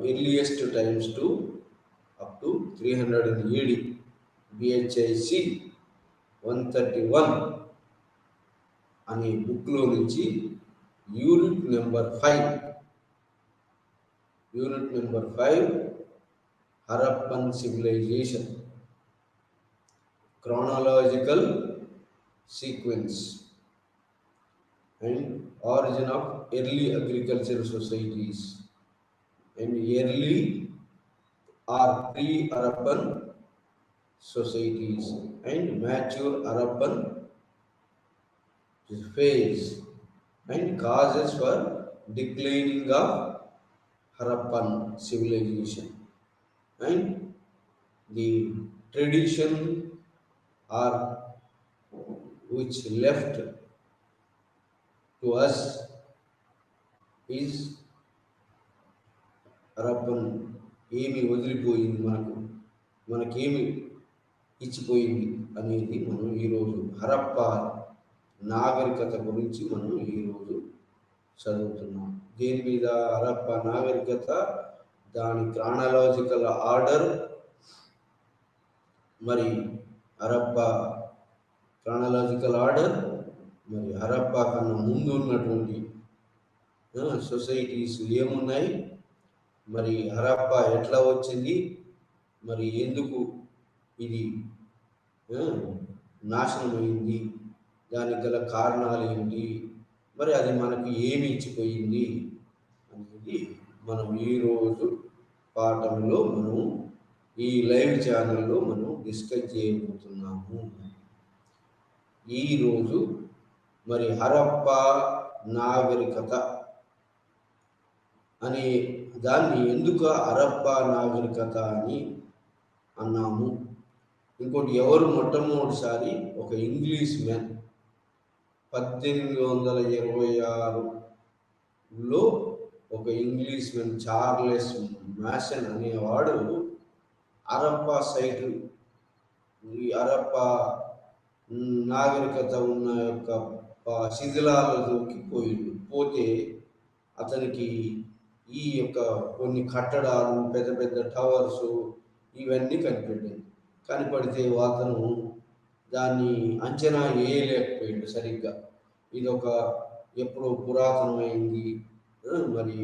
earliest times to up to 300 AD. BHIC 131 అనే బుక్లో నుంచి unit number 5 Harappan civilization chronological sequence and origin of early agricultural societies and early or pre-Harappan societies and mature Harappan phase and causes for declining of Harappan civilization and the tradition or which left to us is Harappan. ఏమి వదిలిపోయింది, మనకేమి ఇచ్చిపోయింది అనేది మనం ఈరోజు హరప్ప నాగరికత గురించి మనం ఈరోజు చదువుతున్నాం. దేని మీద? హరప్ప నాగరికత, దాని క్రానలాజికల్ ఆర్డర్, మరి హరప్ప క్రానలాజికల్ ఆర్డర్, మరి హరప్ప కన్నా ముందు ఉన్నటువంటి సొసైటీస్ ఏమున్నాయి, మరి హరప్ప ఎట్లా వచ్చింది, మరి ఎందుకు ఇది నాశనమైంది, దానికి గల కారణాలు ఏమిటి, మరి అది మనకు ఏమి ఇచ్చిపోయింది అనేది మనం ఈరోజు పాఠంలో మనం ఈ లైవ్ ఛానల్లో మనం డిస్కస్ చేయబోతున్నాము. ఈరోజు మరి హరప్ప నాగరికత అనే దాన్ని ఎందుకు హరప్ప నాగరికత అని అన్నాము? ఇంకోటి, ఎవరు మొట్టమొదటిసారి ఒక ఇంగ్లీష్ మ్యాన్ 1826లో ఒక ఇంగ్లీష్ మ్యాన్ చార్లెస్ మ్యాసన్ అనేవాడు హరప్ప సైటు, ఈ హరప్ప నాగరికత ఉన్న యొక్క శిథిలాలలోకి పోతే అతనికి ఈ యొక్క కొన్ని కట్టడాలు, పెద్ద పెద్ద టవర్స్ ఇవన్నీ కనిపడితే అతను దాన్ని అంచనా వేయలేకపోయాడు సరిగ్గా. ఇదొక ఎప్పుడో పురాతనమైంది, మరి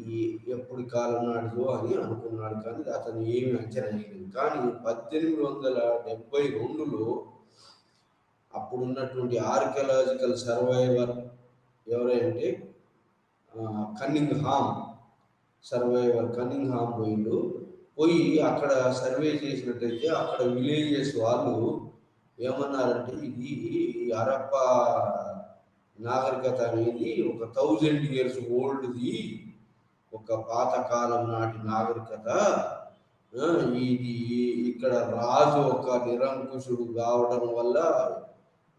ఈ ఎప్పుడు కాలం నాటిదో అని అనుకున్నాడు, కానీ అతను ఏమి అంచనా వేయలేదు. కానీ 1872లో అప్పుడున్నటువంటి ఆర్కియలాజికల్ సర్వైవర్ ఎవరంటే కన్నింగ్హామ్ పోయి అక్కడ సర్వే చేసినట్టయితే అక్కడ విలేజెస్ వాళ్ళు ఏమన్నారంటే, ఇది హరప్ప నాగరికత అనేది ఒక 1000 years ఓల్డ్ది, ఒక పాతకాలం నాటి నాగరికత. ఇది ఇక్కడ రాజు ఒక నిరంకుశుడు కావడం వల్ల,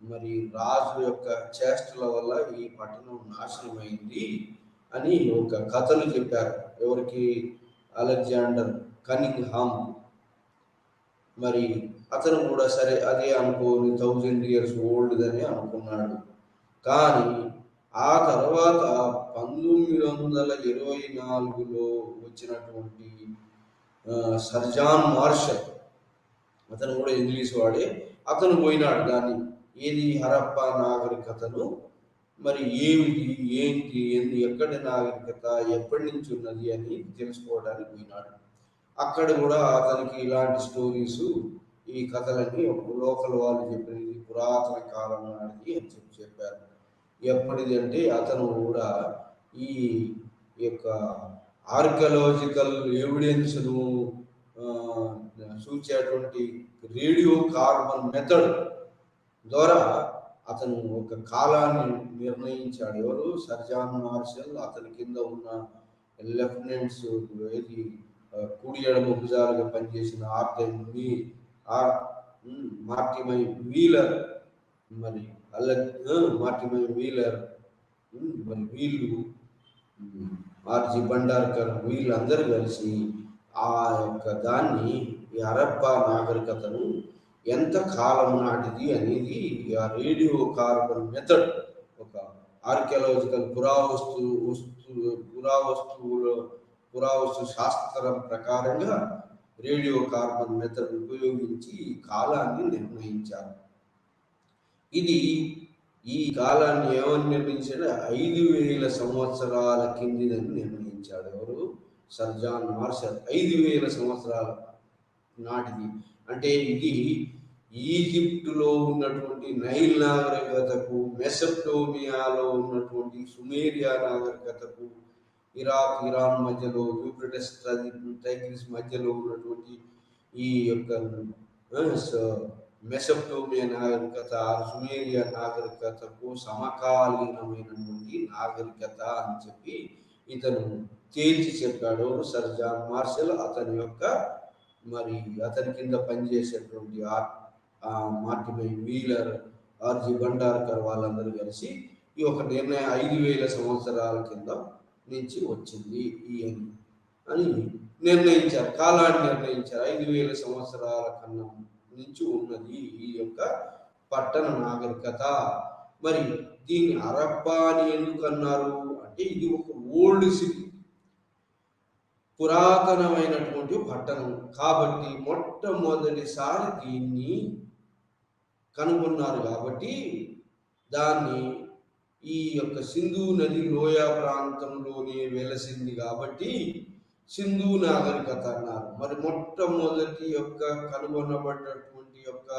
మరి రాజు యొక్క చేష్టల వల్ల ఈ పట్టణం నాశనమైంది అని ఒక కథలు చెప్పారు. ఎవరికి? Alexander Cunningham. మరి అతను కూడా సరే అదే అనుకోని 1000 years ఓల్డ్దని అనుకున్నాడు. కానీ ఆ తర్వాత 1924లో వచ్చినటువంటి సర్ జాన్ మార్షల్, అతను కూడా ఇంగ్లీష్ వాడే, అతను పోయినాడు దాన్ని ఏది హరప్ప నాగరికతను మరి ఏమిటి, ఏంటి, ఎక్కడి నాగరికత, ఎప్పటి నుంచి ఉన్నది అని తెలుసుకోవడానికి పోయినాడు. అక్కడ కూడా అతనికి ఇలాంటి స్టోరీస్, ఈ కథలన్నీ లోకల్ వాళ్ళు చెప్పినది పురాతన కాలం నాటిది అని చెప్పారు. ఎప్పటిది అంటే అతను కూడా ఈ యొక్క ఆర్కియలాజికల్ ఎవిడెన్స్ను సూచేటువంటి రేడియో కార్బన్ మెథడ్ ద్వారా అతను ఒక కాలాన్ని నిర్ణయించాడు. ఎవరు? Sir John Marshall. అతని కింద ఉన్న లెఫ్టినెంట్స్ ఏది కుడి ఎడమ భుజాలుగా పనిచేసిన మార్టిమై వీలర్, మరి మార్టిమై వీలర్, మరి వీళ్ళు ఆర్జీ బండార్కర్, వీళ్ళందరూ కలిసి ఆ యొక్క దాన్ని, ఈ హరప్ప నాగరికతను ఎంత కాలం నాటిది అనేది ఆ రేడియో కార్బన్ మెథడ్, ఒక ఆర్కియలాజికల్ పురావస్తువుల పురావస్తు శాస్త్రం ప్రకారంగా రేడియో కార్బన్ మెథడ్ ఉపయోగించి కాలాన్ని నిర్ణయించారు. ఇది ఈ కాలాన్ని ఏమని నిర్ణయించాడు? 5,000 సంవత్సరాల కిందిదని నిర్ణయించాడు. ఎవరు? Sir John martial. 5,000 సంవత్సరాల నాటిది. అంటే ఇది ఈజిప్టులో ఉన్నటువంటి నైల్ నాగరికతకు, మెసొపొటేమియాలో ఉన్నటువంటి సుమేరియా నాగరికతకు, ఇరాక్ ఇరాన్ మధ్యలో, యూఫ్రటీస్ టైగ్రిస్ మధ్యలో ఉన్నటువంటి ఈ యొక్క మెసొపొటేమియా నాగరికత, సుమేరియా నాగరికతకు సమకాలీనమైనటువంటి నాగరికత అని చెప్పి ఇతను తేల్చి చెప్పాడు సర్ జాన్ మార్షల్. అతని కింద పనిచేసేటువంటి మార్టిమై వీలర్, ఆర్జీ బండార్కర్ వాళ్ళందరూ కలిసి ఈ ఒక నిర్ణయం 5,000 సంవత్సరాల కింద నుంచి వచ్చింది అని నిర్ణయించారు. కాలాన్ని నిర్ణయించారు. 5,000 సంవత్సరాల కన్నా నుంచి ఉన్నది ఈ యొక్క పట్టణ నాగరికత. మరి దీన్ని హరప్పా అని ఎందుకు అన్నారు అంటే ఇది ఒక ఓల్డ్ సిటీ, పురాతనమైనటువంటి పట్టణం కాబట్టి మొట్టమొదటిసారి దీన్ని కనుగొన్నారు. కాబట్టి దాన్ని ఈ యొక్క సింధు నది లోయ ప్రాంతంలోనే వెలసింది కాబట్టి సింధు నాగరికత అన్నారు. మరి మొట్టమొదటి యొక్క కనుగొనబడినటువంటి యొక్క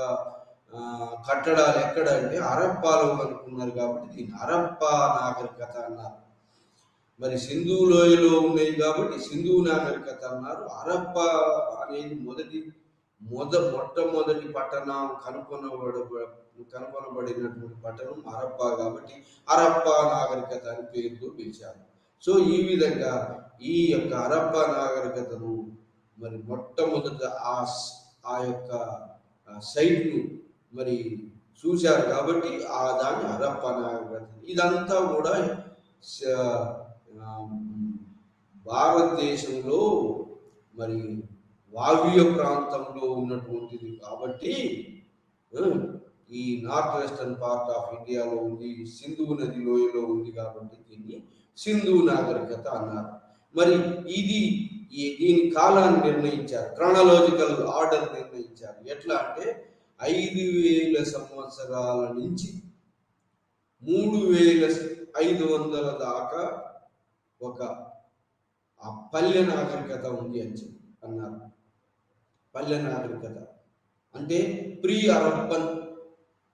కట్టడాలు ఎక్కడ అంటే హరప్పాలో కనుక్కున్నారు కాబట్టి దీన్ని హరప్పా నాగరికత అన్నారు. మరి సింధు లోయలో ఉన్నాయి కాబట్టి సింధు నాగరికత అన్నారు. హరప్పా అనేది మొట్టమొదటి పట్టణం కనుగొనబడినటువంటి పట్టణం హరప్పా కాబట్టి హరప్పా నాగరికత అని పేరుతో పిలిచారు. సో ఈ విధంగా ఈ యొక్క హరప్పా నాగరికతను మరి మొట్టమొదట ఆ యొక్క సైట్ను మరి చూశారు కాబట్టి దాన్ని హరప్పా నాగరికత. ఇదంతా కూడా భారతదేశంలో మరి వాయువ్య ప్రాంతంలో ఉన్నటువంటిది కాబట్టి ఈ నార్త్ వెస్టర్న్ పార్ట్ ఆఫ్ ఇండియాలో ఉంది, సింధు నది లోయలో ఉంది కాబట్టి దీన్ని సింధు నాగరికత అన్నారు. మరి దీని కాలాన్ని నిర్ణయించారు, క్రానలాజికల్ ఆర్డర్ నిర్ణయించారు. ఎట్లా అంటే 5,000 సంవత్సరాల నుంచి 3,500 దాకా ఒక పల్లె నాగరికత ఉంది అని చెప్పి అన్నారు. పల్లె నాగరికత అంటే ప్రీ హరప్పన్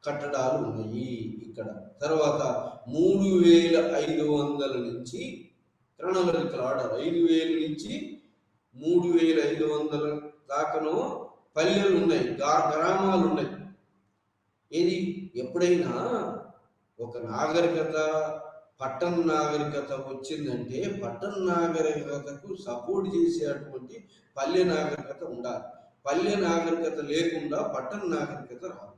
కట్టడాలు ఉన్నాయి ఇక్కడ. తర్వాత 3,500 నుంచి క్రానలాజికల్ ఆర్డర్ 5,000 నుంచి 3,500 దాకాను పల్లెలు ఉన్నాయి, గ్రామాలు ఉన్నాయి. ఏది ఎప్పుడైనా ఒక నాగరికత పట్టణ నాగరికత వచ్చిందంటే పట్టణ నాగరికతకు సపోర్ట్ చేసేటువంటి పల్లె నాగరికత ఉండాలి. పల్లె నాగరికత లేకుండా పట్టణ నాగరికత రాదు.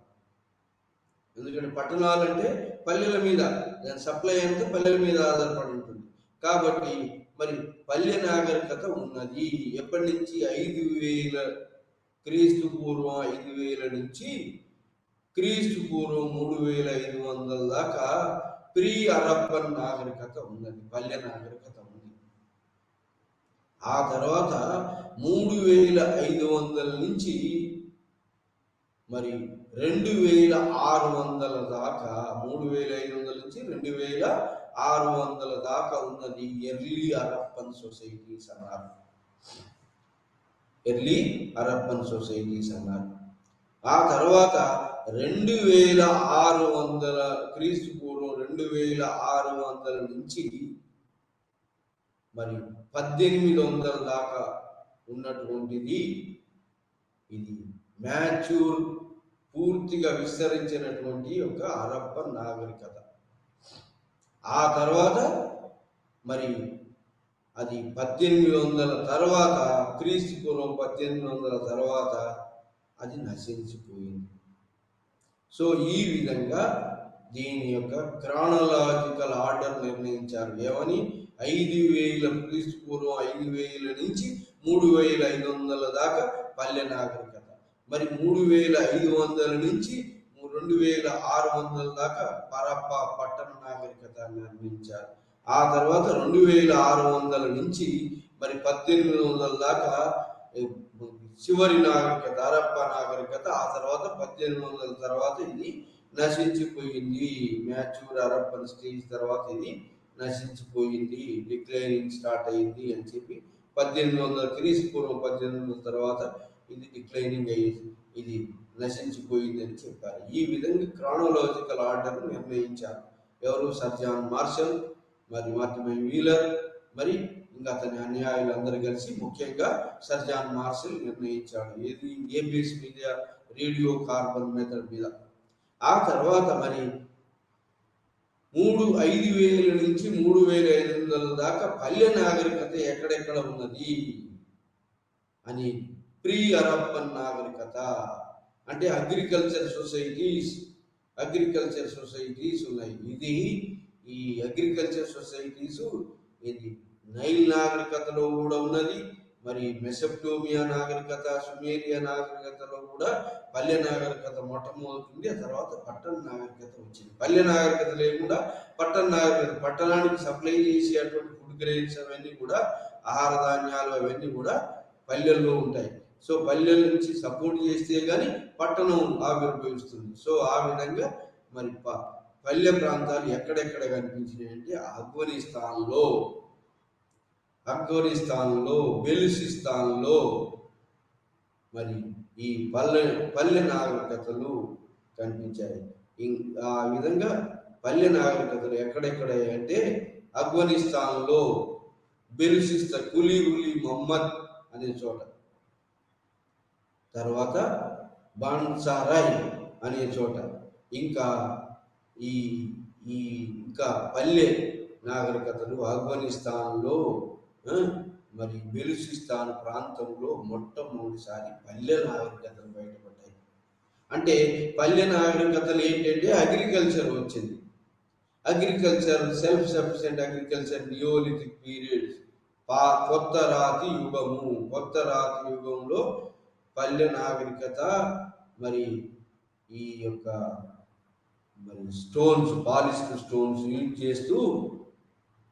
ఎందుకంటే పట్టణాలంటే పల్లెల మీద దాని సప్లై అంతా పల్లెల మీద ఆధారపడి ఉంటుంది. కాబట్టి మరి పల్లె నాగరికత ఉన్నది. ఎప్పటి నుంచి? 5,000 క్రీస్తు పూర్వం 5,000 నుంచి క్రీస్తు పూర్వం 3,500 దాకా ప్రీ హరప్పన్ నాగరికత ఉన్నది, పల్లె నాగరికత ఉంది. ఆ తర్వాత 3,500 నుంచి మరి 2,600 దాకా, 3,500 నుంచి 2,600 దాకా ఉన్నది ఎర్లీ హరప్పన్ సొసైటీస్ అన్నారు. ఎర్లీ హరప్పన్ సొసైటీస్ అన్నారు. ఆ తర్వాత 2,600 క్రీస్తు పూర్వం 2,600 నుంచి మరి 1,800 దాకా ఉన్నటువంటిది ఇది మ్యాచ్యూర్, పూర్తిగా విస్తరించినటువంటి ఒక హరప్పన్ నాగరికత. ఆ తర్వాత మరి అది 1,800 తర్వాత, క్రీస్తు పూర్వం 1,800 తర్వాత అది నశించిపోయింది. సో ఈ విధంగా దీని యొక్క క్రానలాజికల్ ఆర్డర్ నిర్ణయించారు. ఏమని? 5,000 క్రీస్తు పూర్వం 5,000 నుంచి 3,500 దాకా పల్లె నాగరికత. మరి 3,500 నుంచి 2,600 దాకా హరప్పా పట్టణ నాగరికత నిర్మించారు. ఆ తర్వాత 2,600 నుంచి మరి 1800 దాకా చివరి నాగరికత హరప్ప నాగరికత. ఆ తర్వాత 1800 తర్వాత ఇది నశించిపోయింది. మ్యాచ్యూర్ హరప్పన్ స్టేజ్ తర్వాత ఇది నశించిపోయింది, డిక్లైనింగ్ స్టార్ట్ అయింది అని చెప్పి 1800 క్రీస్తు పూర్వం 1800 తర్వాత ఇది డిక్లైనింగ్ అయ్యింది, ఇది నశించిపోయింది అని చెప్పారు. ఈ విధంగా క్రానోలాజికల్ ఆర్డర్ నిర్ణయించారు ఎవరు? సర్ జాన్ మార్షల్, మరి మార్టిన్ వీలర్, మరి ఇంకా అతని అన్యాయులు అందరూ కలిసి, ముఖ్యంగా సర్ జాన్ మార్షల్ నిర్ణయించాడు. ఏది? ఏ బేస్ మీద? రేడియో కార్బన్ మెథడ్ మీద. ఆ తర్వాత మరి 5,000 నుంచి 3,500 దాకా పల్లె నాగరికత ఎక్కడెక్కడ ఉన్నది అని, ప్రీ హరప్పన్ నాగరికత అంటే అగ్రికల్చర్ సొసైటీస్ ఉన్నాయి. ఇది ఈ అగ్రికల్చర్ సొసైటీస్ ఇది నైల్ నాగరికతలో కూడా ఉన్నది. మరి మెసొపొటేమియా నాగరికత, సుమేరియా నాగరికతలో కూడా పల్లె నాగరికత మొట్టమొదటి. ఆ తర్వాత పట్టణ నాగరికత వచ్చింది. పల్లె నాగరికత లేకుండా పట్టణ నాగరికత, పట్టణానికి సప్లై చేసేటువంటి ఫుడ్ గ్రెయిన్స్ అవన్నీ కూడా, ఆహార ధాన్యాలు అవన్నీ కూడా పల్లెల్లో ఉంటాయి. సో పల్లెల నుంచి సపోర్ట్ చేస్తే కానీ పట్టణం ఆవిర్భవిస్తుంది. సో ఆ విధంగా మరి పల్లె ప్రాంతాలు ఎక్కడెక్కడ కనిపించినాయి అంటే ఆఫ్ఘనిస్తాన్లో, బెలూచిస్తాన్లో మరి ఈ పల్లె నాగరికతలు కనిపించాయి. ఆ విధంగా పల్లె నాగరికతలు ఎక్కడెక్కడ అంటే ఆఫ్ఘనిస్తాన్లో, బెలూచిస్తాన్ కులీ మొహమ్మద్ అనే చోట, తర్వాత బాన్సారాయ్ అనే చోట, ఇంకా ఇంకా పల్లె నాగరికతలు ఆఫ్ఘనిస్తాన్లో, మరి బెలూచిస్తాన్ ప్రాంతంలో మొట్టమొదటిసారి పల్లె నాగరికతలు బయటపడ్డాయి. అంటే పల్లె నాగరికతలు ఏంటంటే అగ్రికల్చర్ వచ్చింది. Agriculture, self sufficient agriculture, neolithic period, కొత్త రాతి యుగంలో పల్లె నాగరికత మరి ఈ యొక్క మరి పాలిష్డ్ స్టోన్స్ యూజ్ చేస్తూ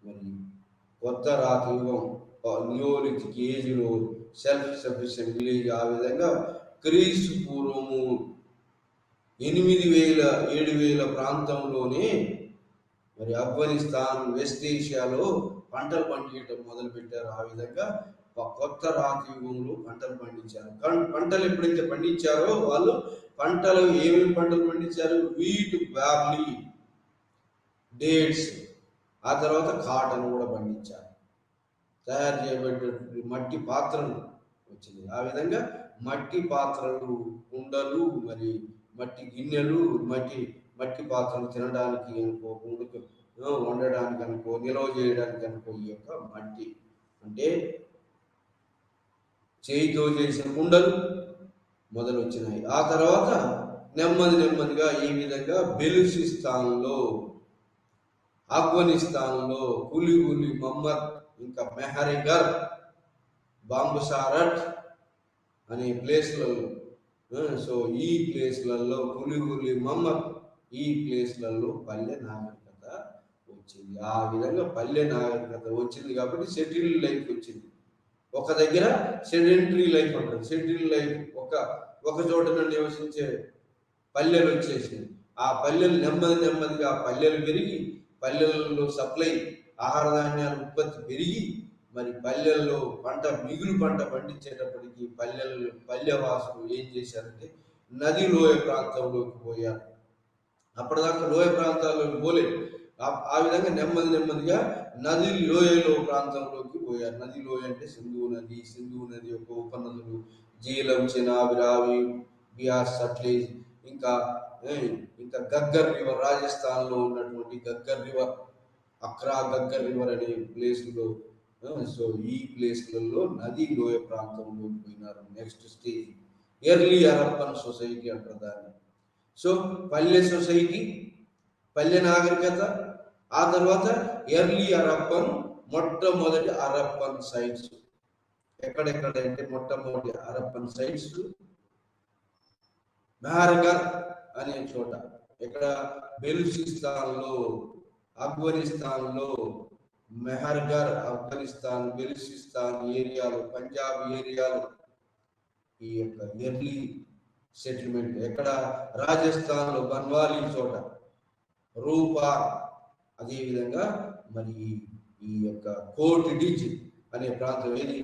మరి కొత్త రాతి యుగం, నియోలిథిక్ ఏజ్లో సెల్ఫ్ సఫిషియెంట్ విలేజ్. ఆ విధంగా క్రీస్తు పూర్వము 8,000-7,000 ప్రాంతంలోనే మరి ఆఫ్ఘనిస్తాన్, వెస్ట్ ఏషియాలో పంటలు పండించడం మొదలుపెట్టారు. ఆ విధంగా కొత్త రాతి యుగంలో పంటలు పండించారు. పంటలు ఎప్పుడైతే పండించారో వాళ్ళు ఏమేమి పంటలు పండించారు? వీట్, బార్లీ, డేట్స్, ఆ తర్వాత కాటన్ కూడా పండించారు. తయారు చేయబడినటువంటి మట్టి పాత్రలు వచ్చింది. ఆ విధంగా మట్టి పాత్రలు, కుండలు, మరి మట్టి గిన్నెలు, మట్టి పాత్రలు తినడానికి అనుకో, వండడానికి అనుకో, నిల్వ చేయడానికి అనుకో, ఈ యొక్క మట్టి అంటే చేయితో చేసిన కుండలు మొదలు వచ్చినాయి. ఆ తర్వాత నెమ్మదిగా ఈ విధంగా బెలూచిస్తాన్లో, ఆఫ్ఘనిస్తాన్లో కులీ మొహమ్మద్, ఇంకా మెహరిగర్, బాంబుసారట్ అనే ప్లేస్లలో, సో ఈ ప్లేస్లలో కులీ మొహమ్మద్, ఈ ప్లేస్లలో పల్లె నాగరికత వచ్చింది. ఆ విధంగా పల్లె నాగరికత వచ్చింది కాబట్టి సెటిల్ లైఫ్ వచ్చింది. ఒక దగ్గర సెడెంటరీ లైఫ్ ఉంటుంది. సెటిల్ లైఫ్ ఒక చోట నివసించే పల్లెలు వచ్చేసింది. ఆ పల్లెలు నెమ్మదిగా పల్లెలు పెరిగి, పల్లెల్లో సప్లై ఆహార ధాన్యాల ఉత్పత్తి పెరిగి, మరి పల్లెల్లో మిగులు పంట పండించేటప్పటికి పల్లెవాసులు ఏం చేశారంటే నది లోయ ప్రాంతంలోకి పోయారు. అప్పటిదాకా లోయ ప్రాంతాల్లోకి పోలేదు. ఆ విధంగా నెమ్మదిగా నది లోయలో ప్రాంతంలోకి పోయారు. నది లోయ అంటే సింధు నది యొక్క ఉపనదులు జీలం, చెనాబ్, రావి, బియాస్, సట్లెజ్, ఇంకా గగ్గర్ రివర్, రాజస్థాన్లో ఉన్నటువంటి గగ్గర్ రివర్, అక్రా గగ్గర్ రివర్ అనే ప్లేస్లో. సో ఈ ప్లేస్లలో నది లోయ ప్రాంతంలో పోయినారు. Next stage early Harappan society అంటారు దాన్ని. సో పల్లె సొసైటీ, పల్లె నాగరికత, ఆ తర్వాత ఎర్లీ హరప్పన్, మొట్టమొదటి హరప్పన్ సైట్స్ ఎక్కడెక్కడ అంటే మొట్టమొదటి హరప్పన్ సైట్స్ మెహర్గర్ అనే చోట, ఇక్కడ బెలూచిస్తాన్లో, ఆఫ్ఘనిస్తాన్లో, మెహర్గర్ ఆఫ్ఘనిస్తాన్, బెలూచిస్తాన్ ఏరియాలు, పంజాబ్ ఏరియాలు ఈ యొక్క ఎర్లీ సెటిల్మెంట్. ఎక్కడ? రాజస్థాన్లో బన్వాలి చోట, రూపా, అదేవిధంగా మరి ఈ యొక్క కోట్ డిజ్ అనే ప్రాంతం ఏది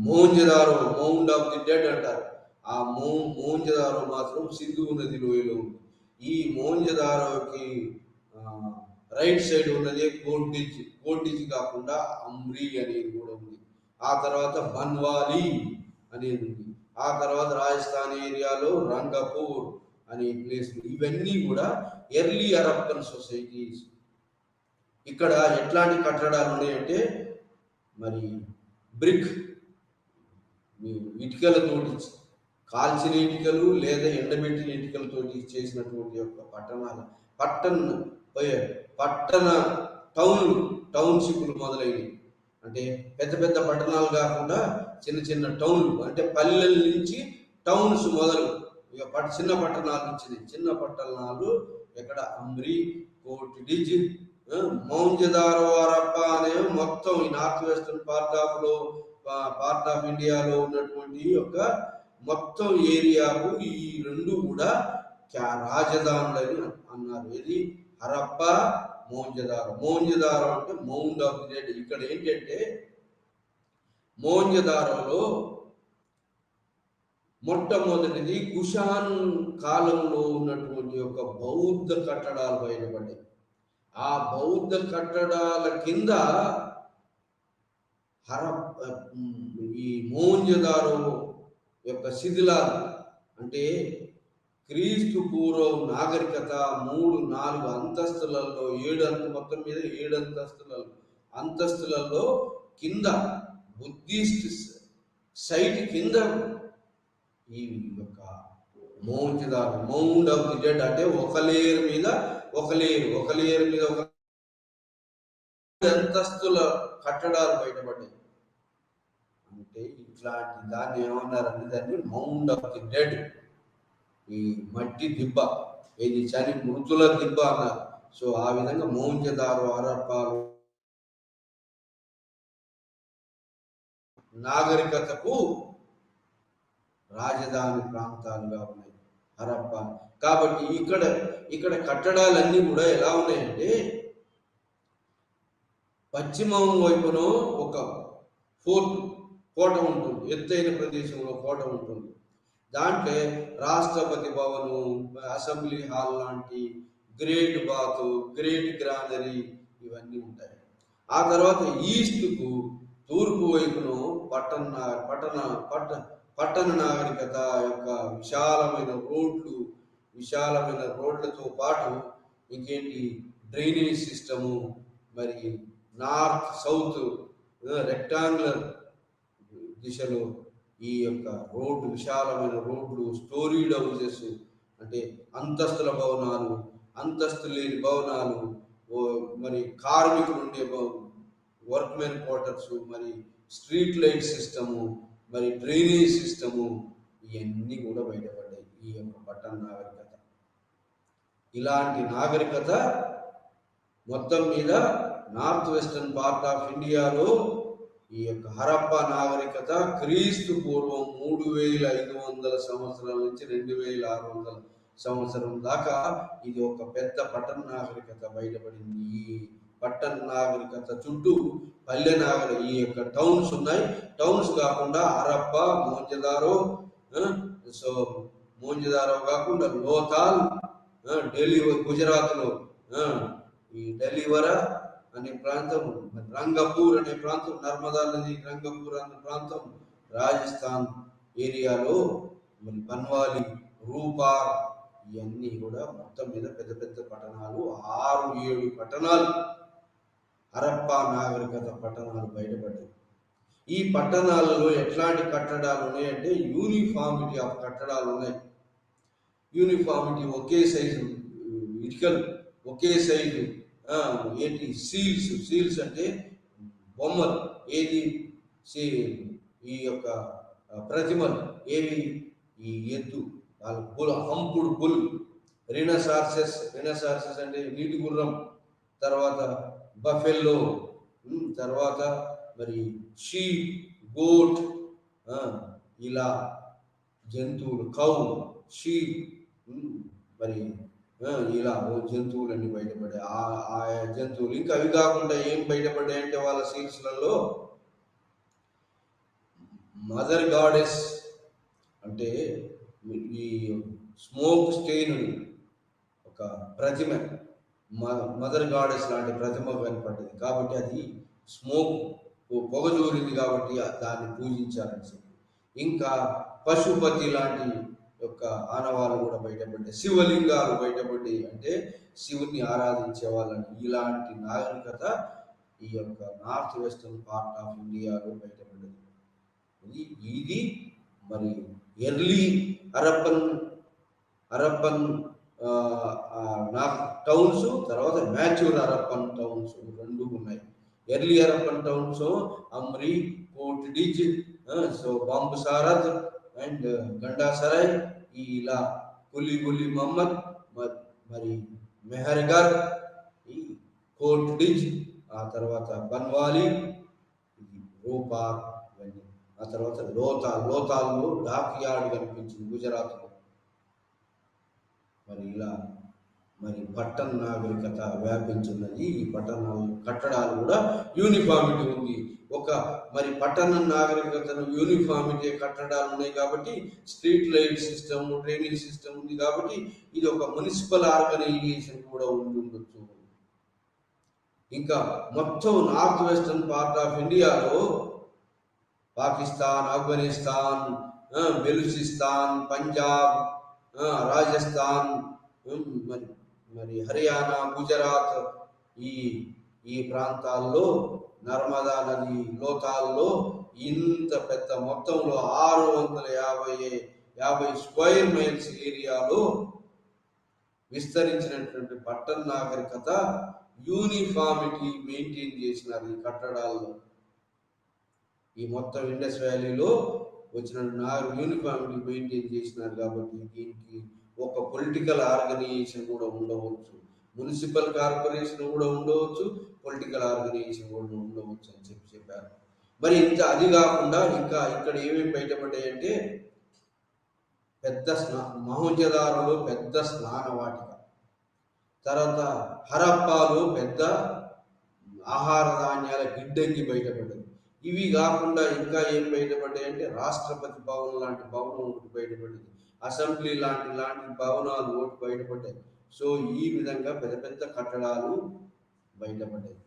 Mohenjodaro, mound of the dead అంటారు. ఆ మోహంజదారో మాత్రం సింధు నది లోయలో ఉంది. ఈ మోహంజదారోకి రైట్ సైడ్ ఉన్నది కోటిజ్. కోటిజ్ కాకుండా అమ్రి అనేది కూడా ఉంది. ఆ తర్వాత బన్వాలి అనేది ఉంది. ఆ తర్వాత రాజస్థాన్ ఏరియాలో రంగపూర్ అనే ప్లేస్. ఇవన్నీ కూడా ఎర్లీ హరప్పన్ సొసైటీస్. ఇక్కడ ఎట్లాంటి కట్టడాలు ఉన్నాయంటే మరి బ్రిక్ ఇటుకలతోటి, కాల్చిన ఇటుకలు లేదా ఎండబెట్టిన ఇటుకలతోటి చేసినటువంటి యొక్క పట్టణాలు, పట్టణ టౌన్షిప్లు మొదలైనవి. అంటే పెద్ద పెద్ద పట్టణాలు కాకుండా చిన్న చిన్న టౌన్లు, అంటే పల్లెల నుంచి టౌన్స్ మొదలు, ఇక చిన్న పట్టణాలు వచ్చినాయి. చిన్న పట్టణాలు ఎక్కడ? అమ్రి, కోటిడిజ్, మౌంజదారో హరప్పా అనే మొత్తం ఈ నార్త్ వెస్టర్న్ పార్ట్ ఆఫ్ ఇండియాలో ఉన్నటువంటి యొక్క మొత్తం ఏరియాకు ఈ రెండు కూడా రాజధానులని అన్నారు. ఇది హరప్ప, మోహంజదారో. మోహంజదారో అంటే మౌండ్ ఆఫ్ ది డెడ్. ఇక్కడ ఏంటంటే మోహంజదారోలో మొట్టమొదటిది కుషాన్ కాలంలో ఉన్నటువంటి యొక్క బౌద్ధ కట్టడాలు బయటపడ్డాయి. ఆ బౌద్ధ కట్టడాల కింద ఈ మోహంజదారో యొక్క శిథిలాలు, అంటే క్రీస్తు పూర్వం నాగరికత 3-4 అంతస్తులలో, మొత్తం మీద 7 అంతస్తులలో కింద బుద్ధిస్ట్ సైట్ కింద ఈ యొక్క Mohenjodaro, mound of the dead, అంటే ఒక లేయర్ మీద ఒక అంతస్తుల కట్టడాలు బయటపడ్డాయి. అంటే ఇట్లాంటి దాన్ని ఏమన్నారంటే దాన్ని మౌండ్ ఆఫ్ ది డెడ్, ఈ మట్టి దిబ్బ, ఇది మృతుల దిబ్బ అన్నారు. సో ఆ విధంగా మోహంజదారో, హరప్పాలు నాగరికతకు రాజధాని ప్రాంతాలుగా ఉన్నాయి హరప్ప. కాబట్టి ఇక్కడ కట్టడాలన్నీ కూడా ఎలా ఉన్నాయంటే పశ్చిమం వైపున ఒక కోట ఉంటుంది, ఎత్తైన ప్రదేశంలో కోట ఉంటుంది. దాంట్లో రాష్ట్రపతి భవను, అసెంబ్లీ హాల్ లాంటి, గ్రేట్ బాత్, గ్రేట్ గ్రానరీ ఇవన్నీ ఉంటాయి. ఆ తర్వాత ఈస్ట్కు తూర్పు వైపును పట్టణ నాగరికత యొక్క విశాలమైన రోడ్లతో పాటు ఇంకేంటి డ్రైనేజ్ సిస్టము, మరి నార్త్ సౌత్ రెక్టాంగులర్ దిశలో ఈ యొక్క విశాలమైన రోడ్లు, స్టోరీడ్ హౌసెస్, అంటే అంతస్తుల భవనాలు, అంతస్తు లేని భవనాలు, మరి కార్మికులు ఉండే వర్క్మెన్ క్వార్టర్స్, మరి స్ట్రీట్ లైట్ సిస్టము, మరి డ్రైనేజ్ సిస్టము, ఇవన్నీ కూడా బయటపడ్డాయి ఈ యొక్క పట్టణ నాగరికత. ఇలాంటి నాగరికత మొత్తం మీద నార్త్ వెస్టర్న్ పార్ట్ ఆఫ్ ఇండియాలో ఈ యొక్క హరప్ప నాగరికత క్రీస్తు పూర్వం 3500 సంవత్సరాల నుంచి 2600 సంవత్సరం దాకా ఇది ఒక పెద్ద పట్టణ నాగరికత బయటపడింది. ఈ పట్టణ నాగరికత చుట్టూ పల్లె ఈ యొక్క టౌన్స్ ఉన్నాయి. టౌన్స్ కాకుండా హరప్ప, మోహంజదారో కాకుండా లోథాల్, ఢిల్లీ, గుజరాత్లో ఈ డెలివరా అనే ప్రాంతం, రంగపూర్ అనే ప్రాంతం, నర్మదా నది రంగపూర్ అనే ప్రాంతం, రాజస్థాన్ ఏరియాలో మరి బన్వాలి, రూపా, ఇవన్నీ కూడా మొత్తం మీద పెద్ద పెద్ద పట్టణాలు, 6-7 పట్టణాలు, హరప్ప నాగరికత పట్టణాలు బయటపడ్డాయి. ఈ పట్టణాలలో ఎట్లాంటి కట్టడాలు ఉన్నాయంటే యూనిఫార్మిటీ ఆఫ్ కట్టడాలు ఉన్నాయి. యూనిఫార్మిటీ, ఒకే సైజు ఇటుకలు, ఒకే సైజు, ఏంటి సీల్స్ అంటే బొమ్మలు ఏది ఈ యొక్క ప్రతిమలు ఏవి ఈ ఎద్దు వాళ్ళ బుల్ హంపుడు బుల్ రినసార్సెస్ అంటే నీటి గుర్రం, తర్వాత బఫెల్లో, తర్వాత మరి షీప్, గోట్, ఇలా జంతువులు, కౌ, షీప్, మరి ఇలా జంతువులన్నీ బయటపడాయి. ఆ జంతువులు ఇంకా అవి కాకుండా ఏం బయటపడ్డాయి అంటే వాళ్ళ సీల్స్లలో మదర్ గాడెస్ అంటే ఈ స్మోక్ స్టెయిన్ ఒక ప్రతిమ, మదర్ గాడెస్ లాంటి ప్రతిమ కనపడ్డది. కాబట్టి అది స్మోక్ పొగజూరింది కాబట్టి దాన్ని పూజించాలని చెప్పి. ఇంకా పశుపతి లాంటి యొక్క ఆనవాళ్ళు కూడా బయటపడ్డాయి. శివలింగాలు బయటపడ్డాయి, అంటే శివుని ఆరాధించే వాళ్ళని. ఇలాంటి నాగరికత ఈ యొక్క నార్త్ వెస్టర్న్ పార్ట్ ఆఫ్ ఇండియాలో బయటపడ్డది. ఇది మరి ఎర్లీ హరప్పన్ టౌన్స్, తర్వాత మ్యాచ్యూర్ హరప్పన్ టౌన్స్ రెండు ఉన్నాయి. Early Harappan towns Amri, Kotdiji, so బాంబుసారద్ అండ్ గండాసరాయ్, ఇలా కులి మహమ్మద్, మరి మెహర్గర్, ఈ కోటిడిజ్, ఆ తర్వాత బన్వాలి, రోపార్, ఇవన్నీ. ఆ తర్వాత లోతాల్లో డాక్ యార్డ్ కనిపించింది గుజరాత్లో. మరి ఇలా మరి పట్టణ నాగరికత వ్యాపించున్నది. ఈ పట్టణాలు కట్టడాలు కూడా యూనిఫామిటీ ఉంది. మరి పట్టణ నాగరికతను యూనిఫామిటీ కట్టడాలు ఉన్నాయి కాబట్టి street light system, drainage system ఉంది కాబట్టి ఇది ఒక మున్సిపల్ ఆర్గనైజేషన్ కూడా ఉండొచ్చు. ఇంకా మొత్తం నార్త్ వెస్టర్న్ పార్ట్ ఆఫ్ ఇండియాలో పాకిస్తాన్, ఆఫ్ఘనిస్తాన్, బెలూచిస్తాన్, పంజాబ్, రాజస్థాన్, మరి హర్యానా, గుజరాత్, ఈ ప్రాంతాల్లో నర్మదా నది లోతాల్లో ఇంత పెద్ద మొత్తంలో 650 స్క్వేర్ మైల్స్ ఏరియాలో విస్తరించినటువంటి పట్టణ నాగరికత యూనిఫామిటీ మెయింటైన్ చేసినారు ఈ కట్టడాల్లో. ఈ మొత్తం ఇండస్ వ్యాలీలో వచ్చిన యూనిఫామిటీ మెయింటైన్ చేసినారు కాబట్టి దీనికి ఒక పొలిటికల్ ఆర్గనైజేషన్ కూడా ఉండవచ్చు, మున్సిపల్ కార్పొరేషన్ కూడా ఉండవచ్చు, పొలిటికల్ ఆర్గనైజేషన్ కూడా ఉండవచ్చు అని చెప్పారు. మరి ఇంకా అది కాకుండా ఇంకా ఇక్కడ ఏమేమి బయటపడ్డాయంటే మహోజదారులో పెద్ద స్నాన వాటిక, తర్వాత హరప్పాలో పెద్ద ఆహార ధాన్యాల గిడ్డంగి బయటపడ్డది. ఇవి కాకుండా ఇంకా ఏం బయటపడ్డాయంటే రాష్ట్రపతి భవన్ లాంటి భవనం ఒకటి బయటపడింది, అసెంబ్లీ లాంటి భవనాలు ఒకటి బయటపడ్డాయి. సో ఈ విధంగా పెద్ద పెద్ద కట్టడాలు బయటపడ్డాయి.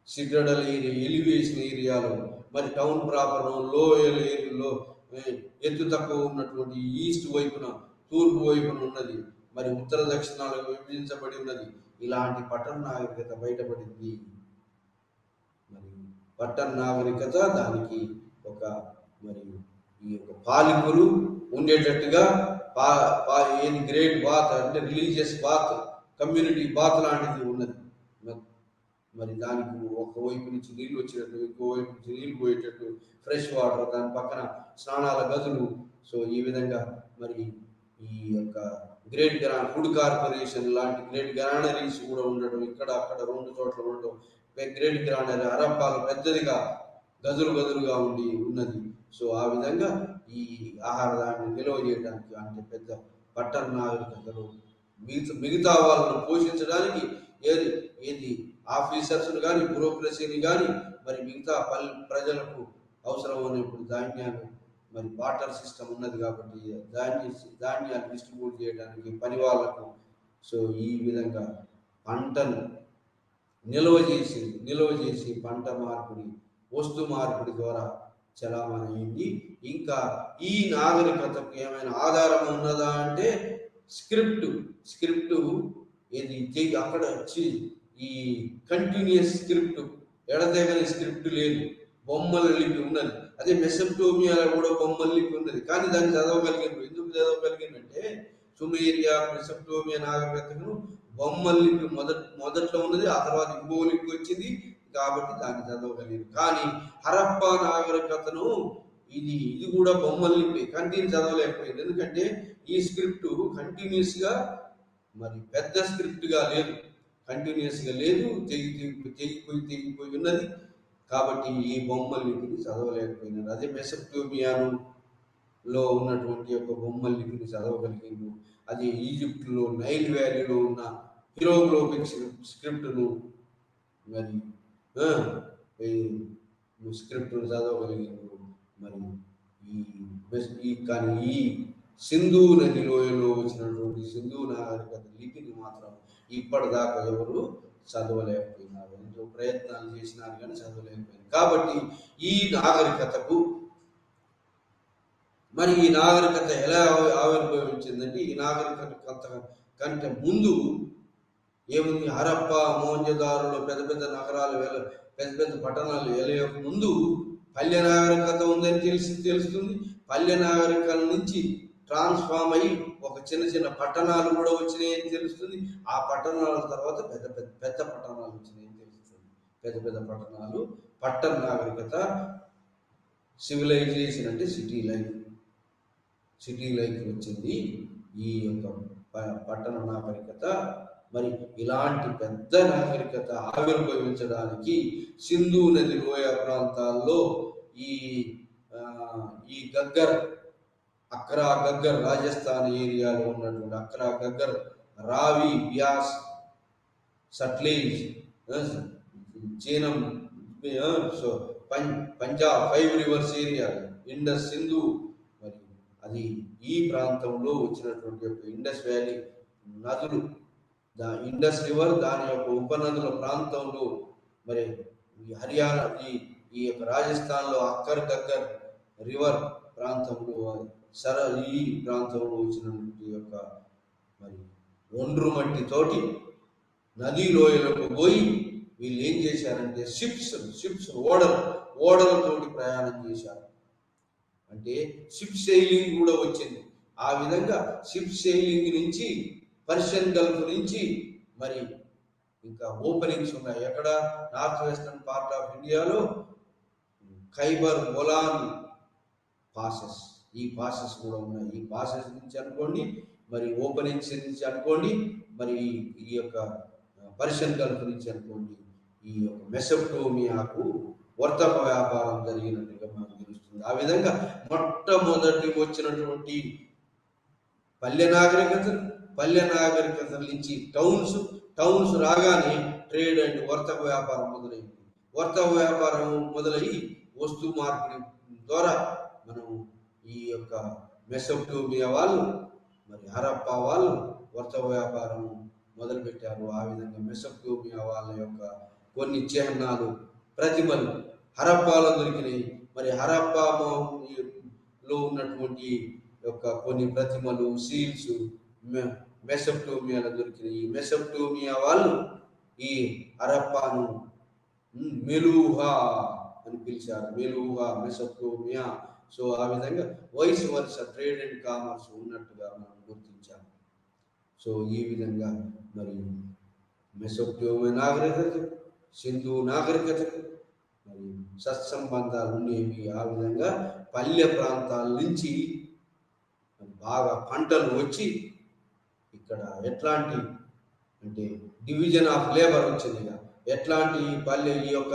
సిగ్నల్ ఏరియా, ఎలివేషన్ ఏరియాలో, మరి టౌన్ ప్రాపర్ లోయల్ ఏరియాలో ఎత్తు తక్కువ ఉన్నటువంటి ఈస్ట్ వైపున, తూర్పు వైపున ఉన్నది, మరి ఉత్తర దక్షిణాలకు విభజించబడి ఉన్నది. ఇలాంటి పట్టణ నాగరికత బయటపడింది. మరి పట్టణ నాగరికత దానికి మరి ఈ యొక్క పాలికులు ఉండేటట్టుగా ఏది గ్రేట్ బాత్ అంటే రిలీజియస్ బాత్, కమ్యూనిటీ బాత్ లాంటిది ఉన్నది. మరి దానికి ఒకవైపు నుంచి నీళ్ళు వచ్చేటట్టు, ఇంకోవైపు నుంచి నీళ్ళు పోయేటట్టు, ఫ్రెష్ వాటర్, దాని పక్కన స్నానాల గదులు. సో ఈ విధంగా మరి ఈ యొక్క ఫుడ్ కార్పొరేషన్ లాంటి గ్రేట్ గ్రానరీస్ కూడా ఉండటం, ఇక్కడ అక్కడ 2 చోట్ల ఉండటం. గ్రేట్ గ్రానరీ హరప్పాలు పెద్దదిగా గదులుగా ఉన్నది. సో ఆ విధంగా ఈ ఆహారాన్ని నిల్వ చేయడానికి, అంటే పెద్ద పట్టణ నాగరికతలు మిగతా వాళ్ళను పోషించడానికి ఏది ఆఫీసర్స్ని కానీ, బ్యూరోక్రసీని కానీ, మరి మిగతా ప్రజలకు అవసరమైనప్పుడు ధాన్యాలు, మరి బాటర్ సిస్టమ్ ఉన్నది కాబట్టి ధాన్యాలు డిస్ట్రిబ్యూట్ చేయడానికి పని వాళ్ళకు. సో ఈ విధంగా పంటను నిల్వ చేసి పంట మార్పిడి, వస్తు మార్పిడి ద్వారా చలామణి అయింది. ఇంకా ఈ నాగరికతకు ఏమైనా ఆధారం ఉన్నదా అంటే స్క్రిప్ట్ ఏది అక్కడ వచ్చి ఈ కంటిన్యూస్ స్క్రిప్ట్, ఎడతెగని స్క్రిప్ట్ లేదు, బొమ్మల లిపి ఉన్నది. అదే మెసొపొటేమియాలో కూడా బొమ్మల లిపి ఉన్నది, కానీ దాన్ని చదవగలిగారు. ఎందుకు చదవగలిగారంటే సుమేరియా, మెసొపొటేమియా నాగరికతను బొమ్మల లిపి మొదట్లో ఉన్నది, ఆ తర్వాత ఇంకో లిపి వచ్చింది, కాబట్టి దాన్ని చదవగలిగారు. కానీ హరప్పా నాగరికతను ఇది కూడా బొమ్మల లిపి కానీ దీన్ని చదవలేకపోయింది. ఎందుకంటే ఈ స్క్రిప్ట్ కంటిన్యూస్గా మరి పెద్ద స్క్రిప్ట్గా లేదు, కంటిన్యూస్గా లేదు, తెగిపోయి ఉన్నది. కాబట్టి ఈ బొమ్మల లిపిని చదవలేకపోయినారు. అదే మెసొపొటేమియాలో ఉన్నటువంటి ఒక బొమ్మల లిపిని చదవగలిగింది. అది ఈజిప్ట్లో నైల్ వ్యాలీలో ఉన్న హీరోగ్లోఫిక్ స్క్రిప్ట్ను మరి స్క్రిప్ట్ను చదవగలిగింది. మరి కానీ ఈ సింధు నది లోయలో వచ్చినటువంటి సింధు నాగరికత లిపిని మాత్రం ఇప్పటిదాకా ఎవరు చదవలేకపోయినారు. ఎంతో ప్రయత్నాలు చేసినారు కానీ చదవలేకపోయినారు. కాబట్టి ఈ నాగరికతకు మరి ఈ నాగరికత ఎలా ఆవిర్భవించిందంటే ఈ నాగరికత కంటే ముందు ఏముంది? హరప్ప మోహంజదారులో పెద్ద పెద్ద నగరాలు పెద్ద పెద్ద పట్టణాలు వెళ్ళక ముందు పల్లె నాగరికత ఉందని తెలుస్తుంది. పల్లె నాగరికల నుంచి ట్రాన్స్ఫార్మ్ అయ్యి ఒక చిన్న చిన్న పట్టణాలు కూడా వచ్చినాయని తెలుస్తుంది. ఆ పట్టణాల తర్వాత పెద్ద పెద్ద పెద్ద పట్టణాలు వచ్చినాయని తెలుస్తుంది. పెద్ద పెద్ద పట్టణాలు, పట్టణ నాగరికత, సివిలైజేషన్ అంటే సిటీ లైఫ్ వచ్చింది. ఈ యొక్క పట్టణ నాగరికత మరి ఇలాంటి పెద్ద నాగరికత ఆవిర్భవించడానికి సింధు నది లోయ ప్రాంతాల్లో ఈ గగ్గర్, అక్రా గగ్గర్, రాజస్థాన్ ఏరియాలో ఉన్నటువంటి Hakra Ghaggar, Ravi, Beas, Sutlej, Jhelum, Punjab 5 rivers area, Indus, Sindhu, మరి అది ఈ ప్రాంతంలో వచ్చినటువంటి యొక్క ఇండస్ వ్యాలీ నదులు, ఇండస్ రివర్ దాని యొక్క ఉపనదుల ప్రాంతంలో మరి హర్యానా ఈ యొక్క రాజస్థాన్లో అక్కర్ గగ్గర్ రివర్ ప్రాంతంలో ఈ ప్రాంతంలో వచ్చినటువంటి యొక్క మరి ఒండ్రు మట్టితోటి నదీ లోయలకు పోయి వీళ్ళు ఏం చేశారంటే షిప్స్ ఓడలతోటి ప్రయాణం చేశారు. అంటే షిప్ సెయిలింగ్ కూడా వచ్చింది. ఆ విధంగా షిప్ సెయిలింగ్ నుంచి పర్షియన్ గల్ఫ్ నుంచి మరి ఇంకా ఓపెనింగ్స్ ఉన్నాయి. ఎక్కడ? నార్త్ వెస్టర్న్ పార్ట్ ఆఫ్ ఇండియాలో ఖైబర్, బొలాన్ పాసెస్, ఈ పాసెస్ కూడా ఉన్నాయి. ఈ పాసెస్ నుంచి అనుకోండి, మరి ఓపెనింగ్స్ నుంచి అనుకోండి, మరి ఈ యొక్క పర్షియన్ గల్ఫ్ నుంచి అనుకోండి, ఈ యొక్క మెసొపొటేమియాకు వర్తక వ్యాపారం జరిగినట్టుగా మనకు తెలుస్తుంది. ఆ విధంగా మొట్టమొదటి వచ్చినటువంటి పల్లె నాగరికత నుంచి టౌన్స్ రాగానే ట్రేడ్ అండ్ వర్తక వ్యాపారం మొదలైంది. వర్తక వ్యాపారం మొదలయ్యి వస్తు మార్పిడి ద్వారా మనం ఈ యొక్క మెసొపొటేమియా వాళ్ళు మరి హరప్పా వాళ్ళు వర్తక వ్యాపారం మొదలుపెట్టారు. ఆ విధంగా మెసొపొటేమియా వాళ్ళ యొక్క కొన్ని చిహ్నాలు, ప్రతిమలు హరప్పాలో దొరికినాయి. మరి హరప్పాలో ఉన్నటువంటి యొక్క కొన్ని ప్రతిమలు, సీల్స్ మెసొపొటేమియాలో దొరికినాయి. మెసొపొటేమియా వాళ్ళు ఈ హరప్పాను మెలూహా అని పిలిచారు. మెలూహా, మెసొపొటేమియా. సో ఆ విధంగా vice versa trade and commerce ఉన్నట్టుగా మనం గుర్తించాము. సో ఈ విధంగా మరి మెసొపొటేమియా నాగరికత, సింధు నాగరికత మరి సత్సంబంధాలు ఉండేవి. ఆ విధంగా పల్లె ప్రాంతాల నుంచి బాగా పంటలు వచ్చి ఇక్కడ ఎట్లాంటి అంటే డివిజన్ ఆఫ్ లేబర్ వచ్చింది. ఎట్లాంటి పల్లె ఈ యొక్క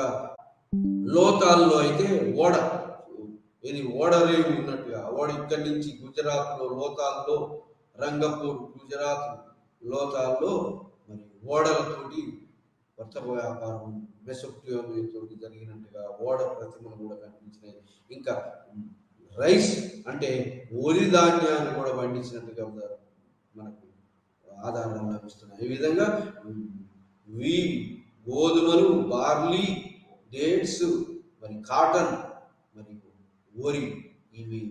లోతాల్లో అయితే ఓడరేవు ఉన్నట్టుగా ఇక్కడి నుంచి గుజరాత్లో లోతాల్లో, రంగపూర్ గుజరాత్ లోతాల్లో మరి ఓడలతోటి వర్తక వ్యాపారం మెసొపొటేమియాతో జరిగినట్టుగా ఓడ ప్రతిమలు కూడా కనిపించినాయి. ఇంకా రైస్ అంటే వరి ధాన్యాన్ని కూడా పండించినట్టుగా మనకు ఆధారాలు లభిస్తున్నాయి. ఈ విధంగా గోధుమలు, బార్లీ, డేట్స్, మరి కాటన్, మరి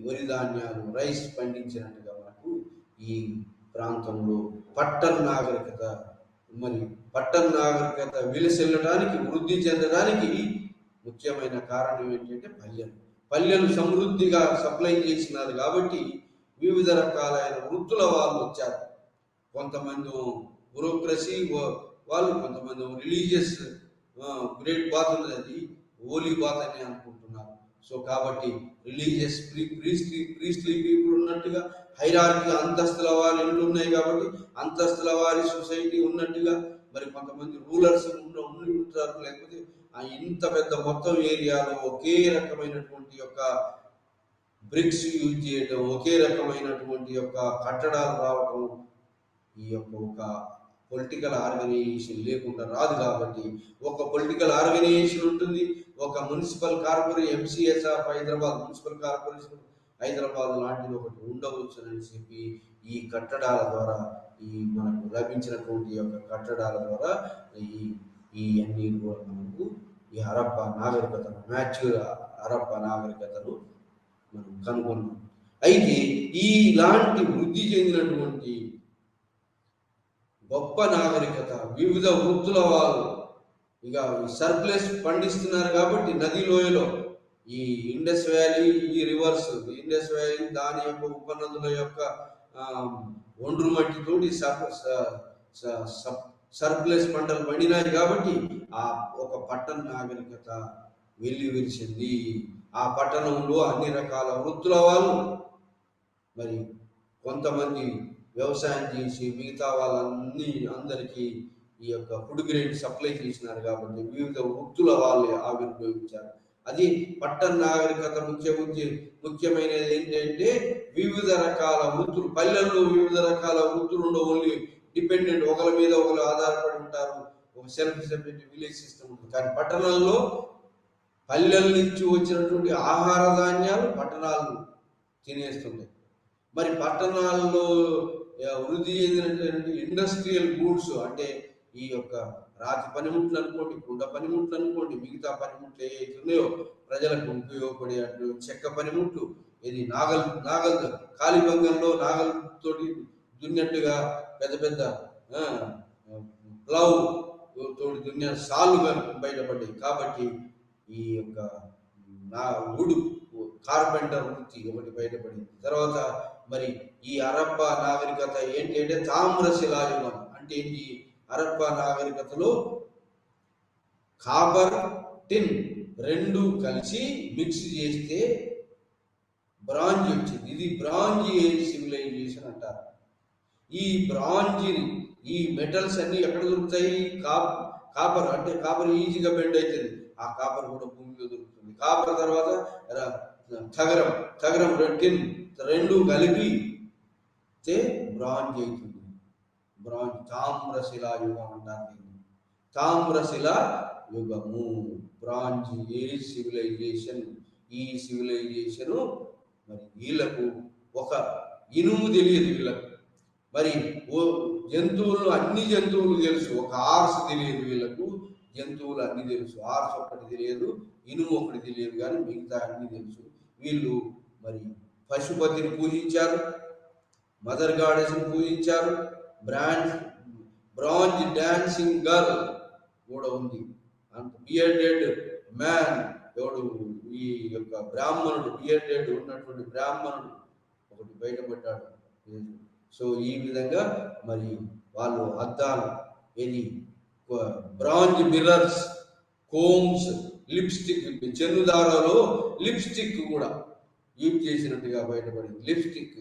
వరి ధాన్యాలు, రైస్ పండించినట్టుగా మనకు ఈ ప్రాంతంలో పట్టణ నాగరికత విలసిల్లడానికి, వృద్ధి చెందడానికి ముఖ్యమైన కారణం ఏంటంటే పల్లెలు సమృద్ధిగా సప్లై చేసినారు. కాబట్టి వివిధ రకాలైన వృత్తుల వాళ్ళు వచ్చారు. కొంతమంది బ్యూరోక్రసీ వాళ్ళు, కొంతమంది రిలీజియస్ గ్రేట్ బాత్ ఉన్నది, అది ఓలీ బాత్ అని అనుకుంటున్నారు. సో కాబట్టి రిలీజియస్ ప్రీస్ట్లీ పీపుల్ ఉన్నట్టుగా, హైరార్కీ అంతస్తుల వారి ఇళ్ళు ఉన్నాయి కాబట్టి అంతస్తుల వారి సొసైటీ ఉన్నట్టుగా, మరి కొంతమంది రూలర్స్ ఉండి ఉంటారు. లేకపోతే ఇంత పెద్ద మొత్తం ఏరియాలో ఒకే రకమైనటువంటి యొక్క బ్రిక్స్ యూజ్ చేయటం, ఒకే రకమైనటువంటి యొక్క కట్టడాలు రావటం, ఈ యొక్క ఒక పొలిటికల్ ఆర్గనైజేషన్ లేకుండా రాదు. కాబట్టి ఒక పొలిటికల్ ఆర్గనైజేషన్ ఉంటుంది, ఒక municipal corporation, MCS of Hyderabad municipal corporation Hyderabad లాంటిది ఒకటి ఉండవచ్చు అని చెప్పి ఈ కట్టడాల ద్వారా, ఈ మనకు లభించినటువంటి యొక్క కట్టడాల ద్వారా ఈ అన్ని కూడా మనకు ఈ హరప్పా నాగరికతను, మ్యాచ్యూర్ హరప్పా నాగరికతను మనం కనుగొన్నాం. అయితే ఇలాంటి వృద్ధి చెందినటువంటి గొప్ప నాగరికత, వివిధ వృత్తుల వాళ్ళు ఇక సర్ప్లస్ పండిస్తున్నారు కాబట్టి నది లోయలో ఈ ఇండస్ వ్యాలీ, ఈ రివర్స్ ఇండస్ వ్యాలీ దాని యొక్క ఉపనదుల యొక్క ఒండ్రు మట్టితోటి సర్ప్లస్ పంటలు పండినాయి కాబట్టి ఆ ఒక పట్టణ నాగరికత వెళ్ళి విరిచింది. ఆ పట్టణంలో అన్ని రకాల వృత్తుల వాళ్ళు, మరి కొంతమంది వ్యవసాయం చేసి మిగతా అందరికీ ఈ యొక్క ఫుడ్ గ్రెయిన్ సప్లై చేసినారు కాబట్టి వివిధ వృత్తుల వాళ్ళు ఆవిర్భవించారు. అది పట్టణ నాగరికత ముఖ్యమైనది ఏంటంటే వివిధ రకాల వృత్తులు. పల్లెల్లో వివిధ రకాల వృత్తులు ఉండవు, ఓన్లీ డిపెండెంట్, ఒకరి మీద ఒకరు ఆధారపడి ఉంటారు, ఒక సెల్ఫ్ డిపెండెంట్ విలేజ్ సిస్టమ్ ఉంటుంది. కానీ పట్టణాల్లో పల్లెల నుంచి వచ్చినటువంటి ఆహార ధాన్యాలు పట్టణాలు తినేస్తుంటాయి. మరి పట్టణాల్లో వృద్ధి చెందినటువంటి ఇండస్ట్రియల్ గూడ్స్ అంటే ఈ యొక్క రాతి పనిముట్లు అనుకోండి, కుండ పనిముట్లు అనుకోండి, మిగతా పనిముట్లు ఏవైతే ఉన్నాయో ప్రజలకు ఉపయోగపడే చెక్క పనిముట్లు, ఇది నాగల్ కాలిబంగంలో నాగల్తోటి దున్నట్టుగా పెద్ద పెద్ద ప్లవ్ తోటి దున్న సాళ్ళు బయటపడ్డాయి. కాబట్టి ఈ యొక్క వుడ్ కార్పెంటర్ వృత్తి ఒకటి బయటపడింది. తర్వాత మరి ఈ హరప్పా నాగరికత ఏంటి అంటే తామ్రశిలాయుగం అంటే ఏంటి? హరప్పా నాగరికతలో కాపర్, టిన్ రెండు కలిసి మిక్స్ చేస్తే బ్రాంజ్ వచ్చింది. ఇది బ్రాంజ్ ఏజ్ సివిలైజేషన్ అంటారు. ఈ బ్రాంజ్, ఈ మెటల్స్ అన్ని ఎక్కడ దొరుకుతాయి? కాపర్ అంటే కాపర్ ఈజీగా బెండ్ అవుతుంది, ఆ కాపర్ కూడా భూమిలో దొరుకుతుంది. కాపర్ తర్వాత తగరం టిన్ రెండు కలిపి బ్రాంజ్ అవుతుంది. బ్రాంజ్ తామ్రశిలా యుగం అంటారు దీన్ని. తామ్రశిలా యుగము, బ్రాంజ్ ఏజ్ సివిలైజేషన్. ఈ సివిలైజేషన్ మరి వీళ్ళకు ఒక ఇనుము తెలియదు వీళ్ళకు. మరి జంతువులు, అన్ని జంతువులు తెలుసు, ఒక హార్స్ తెలియదు వీళ్ళకు. జంతువులు అన్ని తెలుసు, హార్స్ ఒకటి తెలియదు, ఇనుము ఒకటి తెలియదు, కానీ మిగతా అన్ని తెలుసు. వీళ్ళు మరి పశుపతిని పూజించారు, మదర్ గాడెస్ని పూజించారు. బ్రాంజ్ డాన్సింగ్ గర్ల్ కూడా ఉంది. అంత బియర్డెడ్ మ్యాన్ ఎవడు, ఈ యొక్క బ్రాహ్మణుడు, బియర్డెడ్ ఉన్నటువంటి బ్రాహ్మణుడు ఒకటి బయటపడ్డాడు. సో ఈ విధంగా మరి వాళ్ళు అద్దాలు, ఏది బ్రాంజ్ మిర్రర్స్, కోమ్స్, లిప్స్టిక్, చెన్నుదారాలో లిప్స్టిక్ కూడా యూజ్ చేసినట్టుగా బయటపడింది. లిప్స్టిక్,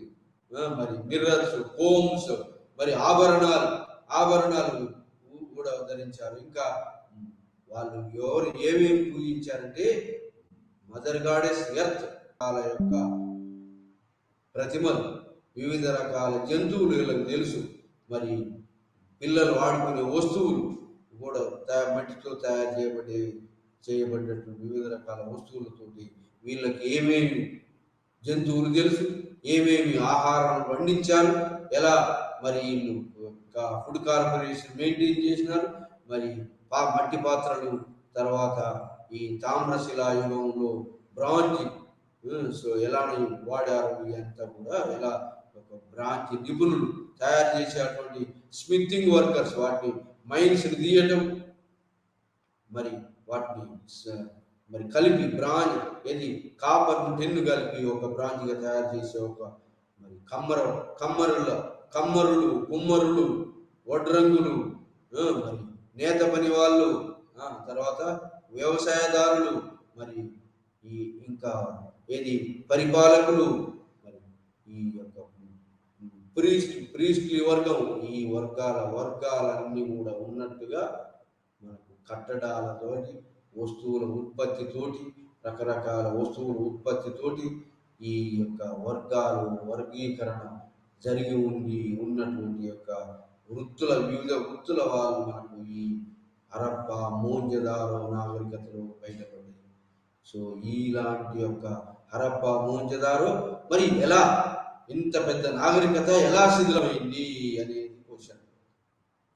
మరి మిర్రర్స్, కోమ్స్, మరి ఆభరణాలు కూడా ధరించారు. ఇంకా వాళ్ళు ఏమేమి పూజించారంటే మదర్ గాడెస్ ఎర్త్, వాళ్ళ యొక్క ప్రతిమలు, వివిధ రకాల జంతువులు వీళ్ళకి తెలుసు. మరి పిల్లలు ఆడుకునే వస్తువులు కూడా మట్టితో తయారు చేయబడినటువంటి వివిధ రకాల వస్తువులతోటి వీళ్ళకి ఏమేమి జంతువులు తెలుసు, ఏమేమి ఆహారం పండించారు, ఎలా మరి వీళ్ళు ఫుడ్ కార్పొరేషన్ మెయింటైన్ చేసినారు, మరి మట్టి పాత్రలు, తర్వాత ఈ తామ్రశిలా యుగంలో బ్రాంజ్ సో ఎలాని వాడారు, అంతా కూడా ఎలా ఒక బ్రాంజ్ నిపుణులు తయారు చేసేటువంటి స్మిథింగ్ వర్కర్స్, వాటిని మైన్స్ తీయటం, మరి వాటిని మరి కలిపి బ్రాంజ్, ఏది కాపర్ టెన్ను కలిపి ఒక బ్రాంజ్గా తయారు చేసే ఒక మరి కమ్మరులు, కుమ్మరులు, వడ్రంగులు, మరి నేత పని వాళ్ళు, తర్వాత వ్యవసాయదారులు, మరి ఈ ఇంకా ఏది పరిపాలకులు, మరి ఈ యొక్క ప్రీస్ట్లీ వర్గం, ఈ వర్గాలన్నీ కూడా ఉన్నట్టుగా మనకు కట్టడాలతోటి, వస్తువుల ఉత్పత్తితోటి, రకరకాల వస్తువుల ఉత్పత్తితోటి ఈ యొక్క వర్గీకరణ జరిగి ఉన్నటువంటి యొక్క వివిధ వృత్తుల వాళ్ళు మనకు ఈ హరప్ప మోహంజదారో నాగరికతలో బయటపడింది. సో ఇలాంటి యొక్క హరప్ప మోహంజదారో మరి ఎలా ఇంత పెద్ద నాగరికత ఎలా శిథిలమైంది అనేది క్వశ్చన్.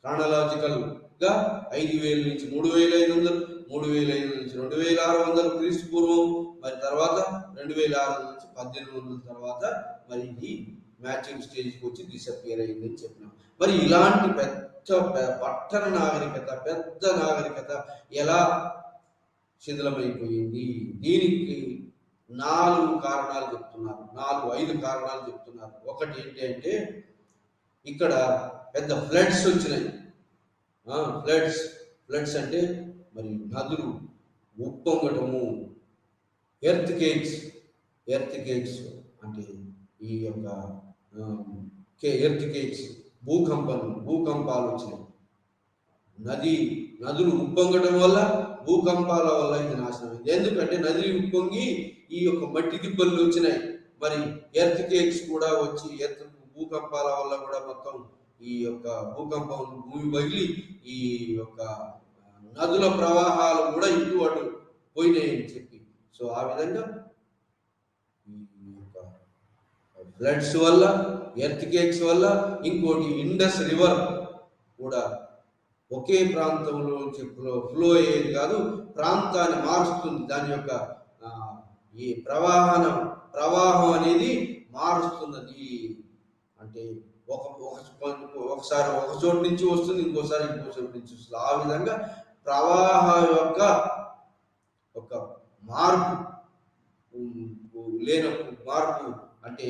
క్రానలాజికల్ గా 5000 నుంచి 3500, 3500 నుంచి 2600 క్రీస్తు పూర్వం, మరి తర్వాత 2600 నుంచి 1800 తర్వాత మరి ఇది మ్యాచింగ్ స్టేజ్కి వచ్చి డిసపియర్ అయిందని చెప్పినాం. మరి ఇలాంటి పట్టణ నాగరికత, పెద్ద నాగరికత ఎలా శిథిలమైపోయింది? దీనికి 4 కారణాలు చెప్తున్నారు, 5 కారణాలు చెప్తున్నారు. ఒకటి ఏంటంటే ఇక్కడ పెద్ద ఫ్లడ్స్ వచ్చినాయి. ఫ్లడ్స్ అంటే మరి నదులు ఉప్పొంగటము, ఎర్త్ కేక్స్ అంటే ఈ యొక్క ఎర్త్ కేక్స్ భూకంపాలు వచ్చినాయి. నదులు ఉప్పొంగటం వల్ల, భూకంపాల వల్ల ఇది నాశనమైంది. ఎందుకంటే నది ఉప్పొంగి ఈ యొక్క మట్టి దిబ్బలు వచ్చినాయి. మరి ఎర్త్ కేక్స్ కూడా వచ్చి భూకంపాల వల్ల కూడా మొత్తం ఈ యొక్క భూకంపం భూమి పగిలి ఈ యొక్క నదుల ప్రవాహాలు కూడా ఇటు అటు పోయినాయని చెప్పి, సో ఆ విధంగా ఈ యొక్క ఫ్లడ్స్ వల్ల, ఎర్త్ కేక్స్ వల్ల, ఇంకోటి ఇండస్ రివర్ కూడా ఒకే ప్రాంతంలో ఫ్లో అయ్యేది కాదు, ప్రాంతాన్ని మారుస్తుంది. దాని యొక్క ఈ ప్రవాహం అనేది మారుస్తున్నది. అంటే ఒకసారి ఒక చోటు నుంచి వస్తుంది, ఇంకో చోటు నుంచి వస్తుంది. ఆ విధంగా ప్రవాహ యొక్క ఒక మార్పు అంటే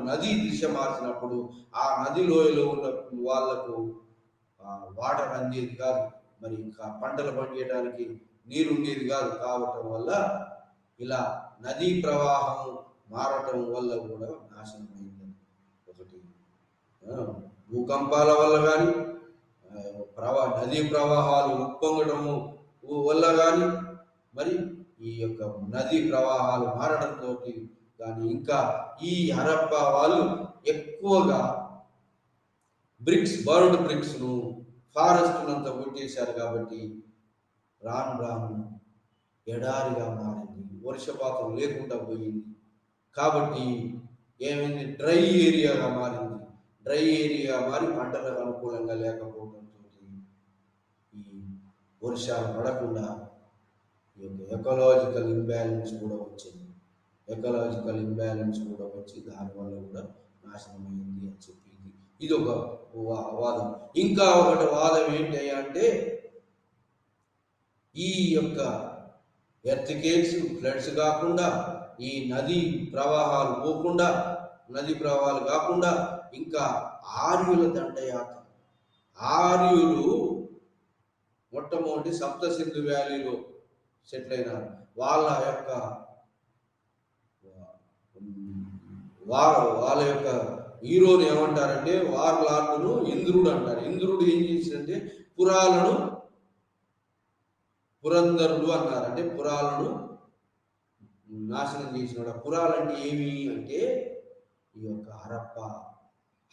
నదీ దిశ మార్చినప్పుడు ఆ నది లోయలో ఉన్న వాళ్లకు వాటర్ అందేది కాదు, మరి ఇంకా పంటలు పండించడానికి నీరు ఉండేది కాదు. కావటం వల్ల ఇలా నదీ ప్రవాహం మారటం వల్ల కూడా నాశనం అయింది. ఒకటి భూకంపాల వల్ల కానీ, నదీ ప్రవాహాలు ఉప్పొంగటము వల్ల కానీ, మరి ఈ యొక్క నదీ ప్రవాహాలు మారడంతో కానీ, ఇంకా ఈ హరప్ప వాళ్ళు ఎక్కువగా బర్డ్ బ్రిక్స్ను, ఫారెస్ట్నంతా కొట్టేశారు. కాబట్టి రాను ఎడారిగా మారింది, వర్షపాతం లేకుండా పోయింది. కాబట్టి ఏమైంది, డ్రై ఏరియాగా మారి పంటలకు అనుకూలంగా లేకపోవడంతో ఈ వర్షాలు పడకుండా ఈ యొక్క ఎకలాజికల్ ఇంబ్యాలెన్స్ కూడా వచ్చి దానివల్ల కూడా నాశనమైంది అని చెప్పి ఇది ఒక వాదం. ఇంకా ఒకటి వాదం ఏంటి అంటే ఈ యొక్క ఎర్త్ కేక్స్, ఫ్లడ్స్ కాకుండా, ఈ నదీ ప్రవాహాలు కాకుండా ఇంకా ఆర్యుల దండయాత్ర. ఆర్యులు మొట్టమొదటి సప్త సింధు వ్యాలీలో సెటిల్ అయినారు. వాళ్ళ యొక్క హీరోని ఏమంటారంటే వార్ లార్డును ఇంద్రుడు అంటారు. ఇంద్రుడు ఏం చేసిందంటే పురంధరుడు అన్నారు. అంటే పురాలను నాశనం చేసినాడు. పురాలు అంటే ఏమి అంటే ఈ యొక్క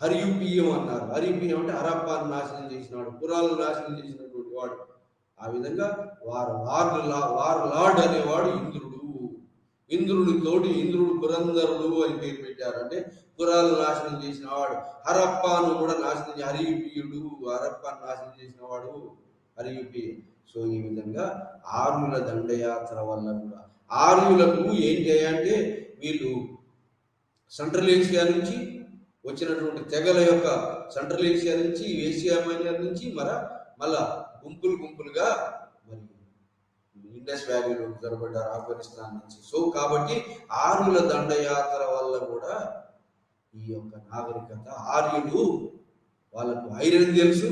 హరియుపియం అన్నారు. హరియుపియం అంటే హరప్పాను నాశనం చేసినాడు, పురాలను నాశనం చేసినటువంటి వాడు. ఆ విధంగా వార్ లార్డ్ అనేవాడు ఇంద్రుడు పురంధరుడు అని పేరు పెట్టారు. అంటే పురాలను నాశనం చేసిన వాడు. హరప్పాను కూడా హరియుపియుడు, హరప్పాను నాశనం చేసిన వాడు హరియుపియం. సో ఈ విధంగా ఆర్యుల దండయాత్ర వల్ల కూడా ఆర్యులకు ఏంటి అంటే వీళ్ళు సెంట్రల్ ఏషియా నుంచి వచ్చినటువంటి తెగల యొక్క సెంట్రల్ ఏషియా నుంచి, ఏషియా మైనర్ నుంచి మళ్ళా గుంపులుగా మరి ఇండస్ వ్యాలీలో జరబడ్డారు, ఆఫ్ఘనిస్తాన్ నుంచి. సో కాబట్టి ఆర్యుల దండయాత్ర వల్ల కూడా ఈ యొక్క నాగరికత, ఆర్యులు వాళ్ళకు ఐరన్ తెలుసు,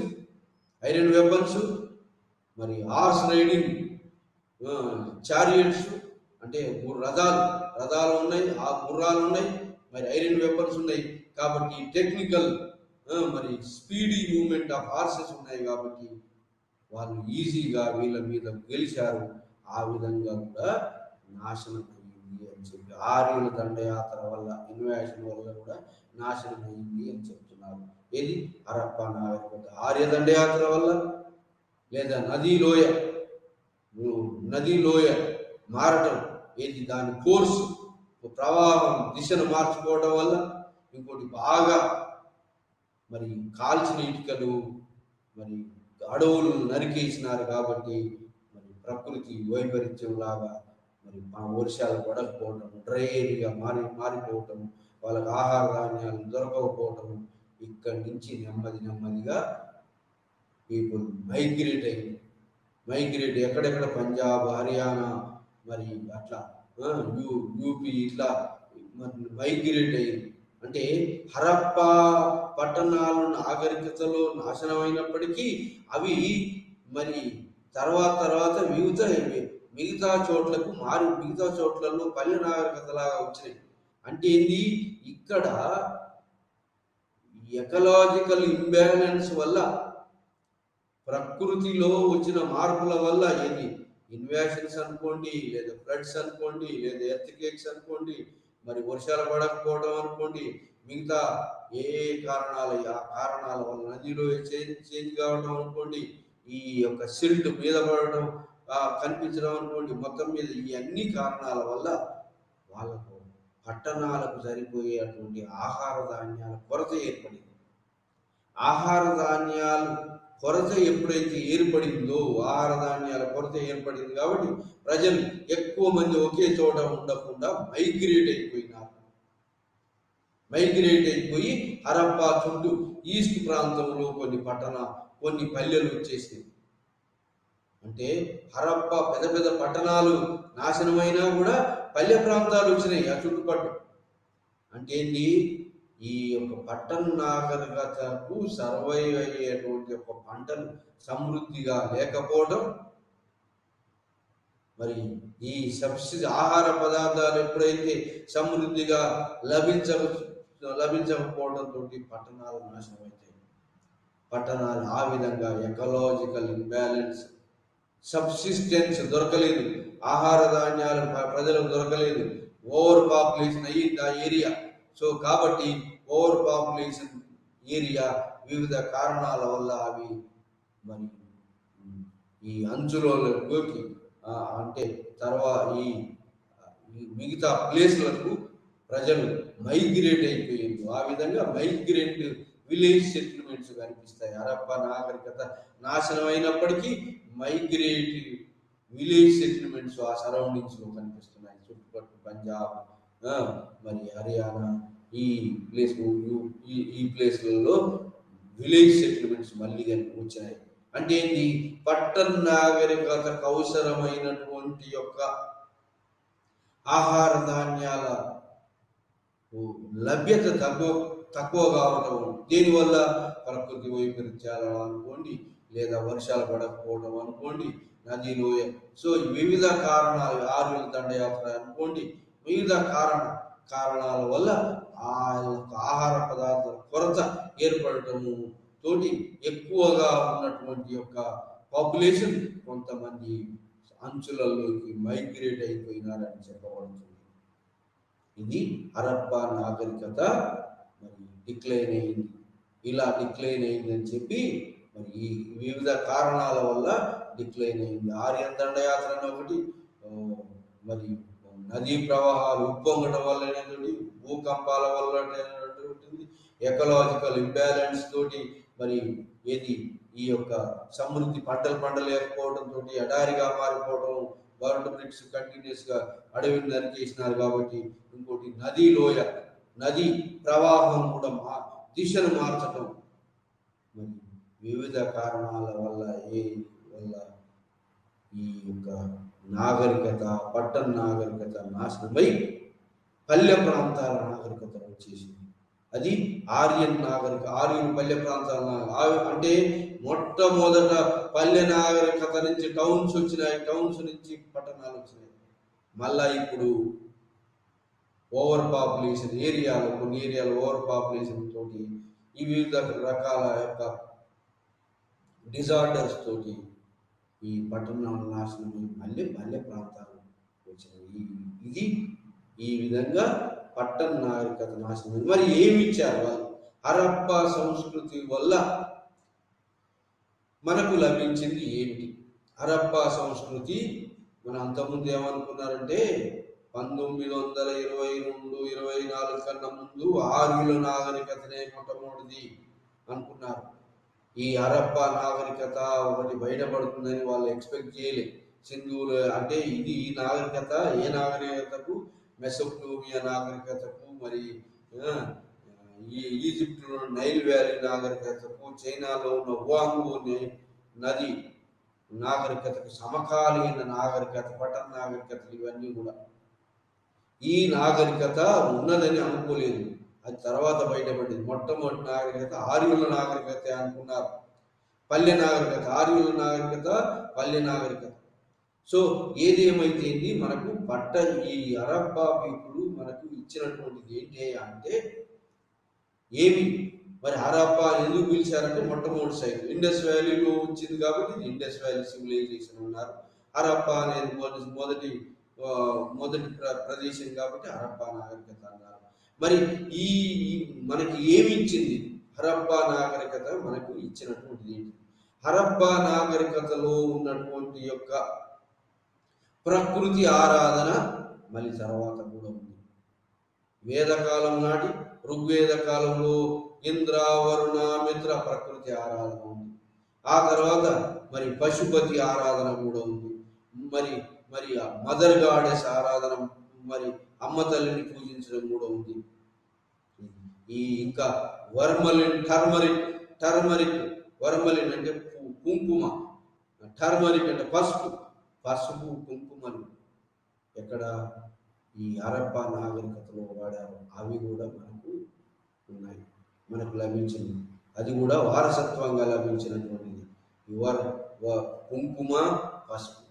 ఐరన్ వెపన్స్, మరి హార్స్ రైడింగ్ చారియట్స్ అంటే రథాలు ఉన్నాయి, ఆ గుర్రాలు ఉన్నాయి, మరి ఐరన్ వెపన్స్ ఉన్నాయి. కాబట్టి టెక్నికల్ మరి స్పీడీ మూవ్మెంట్ ఆఫ్ హార్సెస్ ఉన్నాయి. కాబట్టి వాళ్ళు ఈజీగా వీళ్ళ మీద గెలిచారు. ఆ విధంగా కూడా నాశనం అయింది అని చెప్పి, ఆర్యుల దండయాత్ర వల్ల, ఇన్వాషన్ వల్ల కూడా నాశనం అయింది అని చెప్తున్నారు. ఏది హరప్పా నాగరికత ఆర్య దండయాత్ర వల్ల, లేదా నదీ లోయ మారటం, ఏది దాని ఫోర్స్ ప్రవాహం దిశను మార్చుకోవడం వల్ల, ఇంకోటి బాగా మరి కాల్చిన ఇటుకలు, మరి అడవులు నరికేసినారు. కాబట్టి మరి ప్రకృతి వైపరీత్యం లాగా మరి వర్షాలు పడకపోవటం, డ్రై ఏరియా మారిపోవటం, వాళ్ళకి ఆహార ధాన్యాలు దొరకకపోవటం, ఇక్కడి నుంచి నెమ్మదిగా పీపుల్ మైగ్రేట్ ఎక్కడెక్కడ పంజాబ్, హర్యానా, మరి అట్లా యూపీ ఇట్లా మైగ్రేట్ అయింది. అంటే హరప్పా పట్టణాలు నాగరికతలో నాశనమైనప్పటికీ అవి మరి తర్వాత మిగతా చోట్లలో పల్లె నాగరికతలాగా వచ్చినాయి. అంటే ఏంది, ఇక్కడ ఎకలాజికల్ ఇంబ్యాలెన్స్ వల్ల, ప్రకృతిలో వచ్చిన మార్పుల వల్ల, ఏది ఇన్వాషన్స్ అనుకోండి, లేదా ఫ్లడ్స్ అనుకోండి, లేదా ఎర్త్క్వేక్స్ అనుకోండి, మరి వర్షాలు పడకపోవడం అనుకోండి, మిగతా ఏ కారణాలు, ఆ కారణాల వల్ల నదిలో చేంజ్ కావడం అనుకోండి, ఈ యొక్క సిల్ట్ మీద పడడం కనిపించడం అనుకోండి, మొత్తం మీద ఈ అన్ని కారణాల వల్ల వాళ్ళకు పట్టణాలకు సరిపోయేటువంటి ఆహార ధాన్యాల కొరత ఏర్పడింది. ఆహార ధాన్యాలు కొరత ఎప్పుడైతే ఏర్పడిందో, ఆహార ధాన్యాల కొరత ఏర్పడింది కాబట్టి ప్రజలు ఎక్కువ మంది ఒకే చోట ఉండకుండా మైగ్రేట్ అయిపోయి హరప్పా చుట్టూ ఈస్ట్ ప్రాంతంలో కొన్ని పల్లెలు వచ్చేసాయి. అంటే హరప్పా పెద్ద పట్టణాలు నాశనమైనా కూడా పల్లె ప్రాంతాలు వచ్చినాయి ఆ చుట్టుపక్కల. అంటే ఏంటి, ఈ యొక్క పట్టణ నాగరికతకు సర్వైవ్ అయ్యేటువంటి ఒక పంటలు సమృద్ధిగా లేకపోవడం, మరి ఈ ఆహార పదార్థాలు ఎప్పుడైతే సమృద్ధిగా లభించకపోవడంతో పట్టణాలు నాశనం అవుతాయి. పట్టణాలు ఆ విధంగా ఎకలాజికల్ ఇంబ్యాలెన్స్, సబ్సిస్టెన్స్ దొరకలేదు, ఆహార ధాన్యాలు ప్రజలకు దొరకలేదు, ఓవర్ పాపులేషన్ అయ్యింది ఆ ఏరియా. సో కాబట్టి ఓవర్ పాపులేషన్ ఏరియా వివిధ కారణాల వల్ల అవి మరి ఈ అంచులలోకి అంటే తర్వాత ఈ మిగతా ప్లేస్లకు ప్రజలు మైగ్రేట్ అయిపోయింది. ఆ విధంగా మైగ్రేట్ విలేజ్ సెటిల్మెంట్స్ కనిపిస్తాయి. హరప్పా నాగరికత నాశనం అయినప్పటికీ మైగ్రేట్ విలేజ్ సెటిల్మెంట్స్ ఆ సరౌండింగ్స్ లో కనిపిస్తున్నాయి. చుట్టుపక్కల పంజాబ్, మరి హర్యానా, ఈ ప్లేస్లలో విలేజ్ సెటిల్మెంట్స్ మళ్ళీ వచ్చాయి. అంటే ఏంటి, పట్టణ నాగరికతకు అవసరమైనటువంటి యొక్క ఆహార ధాన్యాల లభ్యత తక్కువ కావటం, దీనివల్ల ప్రకృతి వైపరీత్యాలు అనుకోండి, లేదా వర్షాలు పడకపోవడం అనుకోండి, నదిలో సో వివిధ కారణాలు, ఆర్యుల దండయాత్ర అనుకోండి, వివిధ కారణాల వల్ల ఆ ఆహార పదార్థాల కొరత ఏర్పడటము తోటి ఎక్కువగా ఉన్నటువంటి యొక్క పాపులేషన్ కొంతమంది అంచులలోకి మైగ్రేట్ అయిపోయినారని చెప్పబడుతుంది. ఇది హరప్పా నాగరికత మరి డిక్లైన్ అయింది. ఇలా డిక్లైన్ అయిందని చెప్పి మరి ఈ వివిధ కారణాల వల్ల డిక్లైన్ అయింది. ఆర్యన్ దండయాత్ర ఒకటి, మరి నదీ ప్రవాహాలు ఉప్పొంగడం వల్ల, భూకంపాల వల్ల ఉంటుంది, ఎకలాజికల్ ఇంబ్యాలెన్స్ తోటి మరి ఏది ఈ యొక్క సమృద్ధి పండలేకపోవడంతో ఎడారిగా మారిపోవడం, వరల్డ్ బ్రిక్స్ కంటిన్యూస్ గా అడవిని నరికేసినారు కాబట్టి, ఇంకోటి నది ప్రవాహం కూడా దిశను మార్చడం, మరి వివిధ కారణాల వల్ల ఈ యొక్క నాగరికత, పట్టణ నాగరికత నాశనమై పల్లె ప్రాంతాల నాగరికత వచ్చేసింది. అది ఆర్యన్ పల్లె ప్రాంతాల అంటే మొట్టమొదట పల్లె నాగరికత నుంచి టౌన్స్ వచ్చినాయి, టౌన్స్ నుంచి పట్టణాలు వచ్చినాయి. మళ్ళా ఇప్పుడు ఓవర్ పాపులేషన్ ఏరియాలో, కొన్ని ఏరియాలో ఓవర్ పాపులేషన్ తోటి ఈ వివిధ రకాల యొక్క డిజార్డర్స్ తోటి ఈ పట్టణాల నాశనం మళ్ళీ పల్లె ప్రాంతాలు వచ్చినాయి. ఇది ఈ విధంగా పట్టణ నాగరికత నాశనం. మరి ఏమి ఇచ్చారు వాళ్ళు? హరప్ప సంస్కృతి వల్ల మనకు లభించింది ఏమిటి? హరప్ప సంస్కృతి మన అంతకుముందు ఏమనుకున్నారంటే 1922-24 కన్నా ముందు ఆర్యుల నాగరికతనే మొట్టమొదటిది అనుకున్నారు. ఈ హరప్ప నాగరికత ఒకటి బయటపడుతుందని వాళ్ళు ఎక్స్పెక్ట్ చేయలేదు. సింధూరు అంటే ఇది ఈ నాగరికత ఏ నాగరికతకు? మెసోపోటేమియా నాగరికతకు, మరి ఈ ఈజిప్టులో నైల్ వ్యాలీ నాగరికతకు, చైనాలో ఉన్న ఓంగు నది నాగరికతకు సమకాలీన నాగరికత, పట్టణ నాగరికతలు ఇవన్నీ కూడా ఈ నాగరికత ఉన్నదని అనుకోలేదు. అది తర్వాత బయటపడింది. మొట్టమొదటి నాగరికత ఆర్యుల నాగరికత అనుకున్నారు. పల్లె నాగరికత, ఆర్యుల నాగరికత, పల్లె నాగరికత. సో ఏది ఏమైతేంది, మనకు ఈ హరప్పా పీపుల్ మనకు ఇచ్చినటువంటిది ఏంటి అంటే ఏమి? మరి హరప్పా ఎందుకు పిలిచారంటే మొట్టమొదటి సైట్ ఇండస్ వ్యాలీలో వచ్చింది కాబట్టి ఇది ఇండస్ వ్యాలీ సివిలైజేషన్ అన్నారు. హరప్పా అనేది మొదటి ప్రదేశం కాబట్టి హరప్పా నాగరికత అన్నారు. మరి ఈ మనకి ఏమి ఇచ్చింది హరప్పా నాగరికత? మనకు ఇచ్చినటువంటిది ఏంటి? హరప్పా నాగరికతలో ఉన్నటువంటి యొక్క ప్రకృతి ఆరాధన మళ్ళీ తర్వాత కూడా ఉంది. వేదకాలం నాటి ఋగ్వేద కాలంలో ఇంద్ర, వరుణ, మిత్ర ప్రకృతి ఆరాధన ఉంది. ఆ తర్వాత మరి పశుపతి ఆరాధన కూడా ఉంది. మరి మరి మదర్ గాడెస్ ఆరాధన, మరి అమ్మ తల్లిని పూజించడం కూడా ఉంది. ఈ ఇంకా వర్మలిన్ అంటే కుంకుమ, టర్మరిక్ అంటే పసుపు కుంకుమలు ఎక్కడ ఈ హరప్పా నాగరికతలో వాడారు. అవి కూడా మనకు ఉన్నాయి, మనకు లభించింది. అది కూడా వారసత్వంగా లభించినటువంటిది కుంకుమ, పసుపు.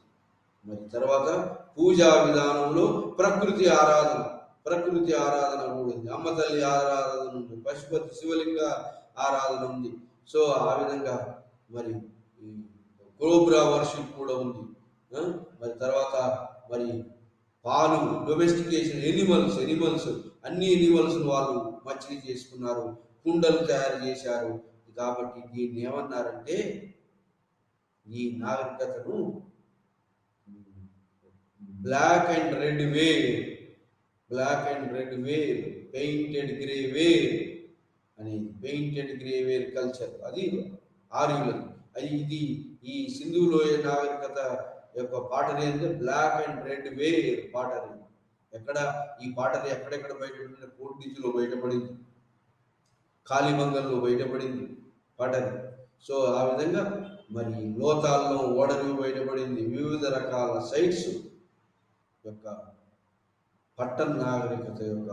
మరి తర్వాత పూజా విధానంలో ప్రకృతి ఆరాధన కూడా ఉంది. అమ్మ తల్లి ఆరాధన ఉంది, పశుపతి శివలింగ ఆరాధన ఉంది. సో ఆ విధంగా మరి కోబ్రా వర్షిప్ కూడా ఉంది. మరి తర్వాత మరి పాలు, డొమెస్టికేషన్, ఎనిమల్స్ అన్ని ఎనిమల్స్ వాళ్ళు మచ్చిక చేసుకున్నారు, కుండలు తయారు చేశారు. కాబట్టి దీన్ని ఏమన్నారంటే ఈ నాగరికతను black and red ware painted grey ware అనేది, పెయింటెడ్ గ్రే వేర్ కల్చర్ అది ఆర్యులది. అది ఇది ఈ సింధు లోయ నాగరికత యొక్క పాటరీ అంటే black and red ware pottery. ఈ పాటరీ ఎక్కడెక్కడ బయటపడింది? పోర్టుగీజులో బయటపడింది, కాళీమంగంలో బయటపడింది పాటరీ. సో ఆ విధంగా మరి లోతాల్లో ఓడలు బయటపడింది. వివిధ రకాల సైట్స్ యొక్క పట్టణ నాగరికత యొక్క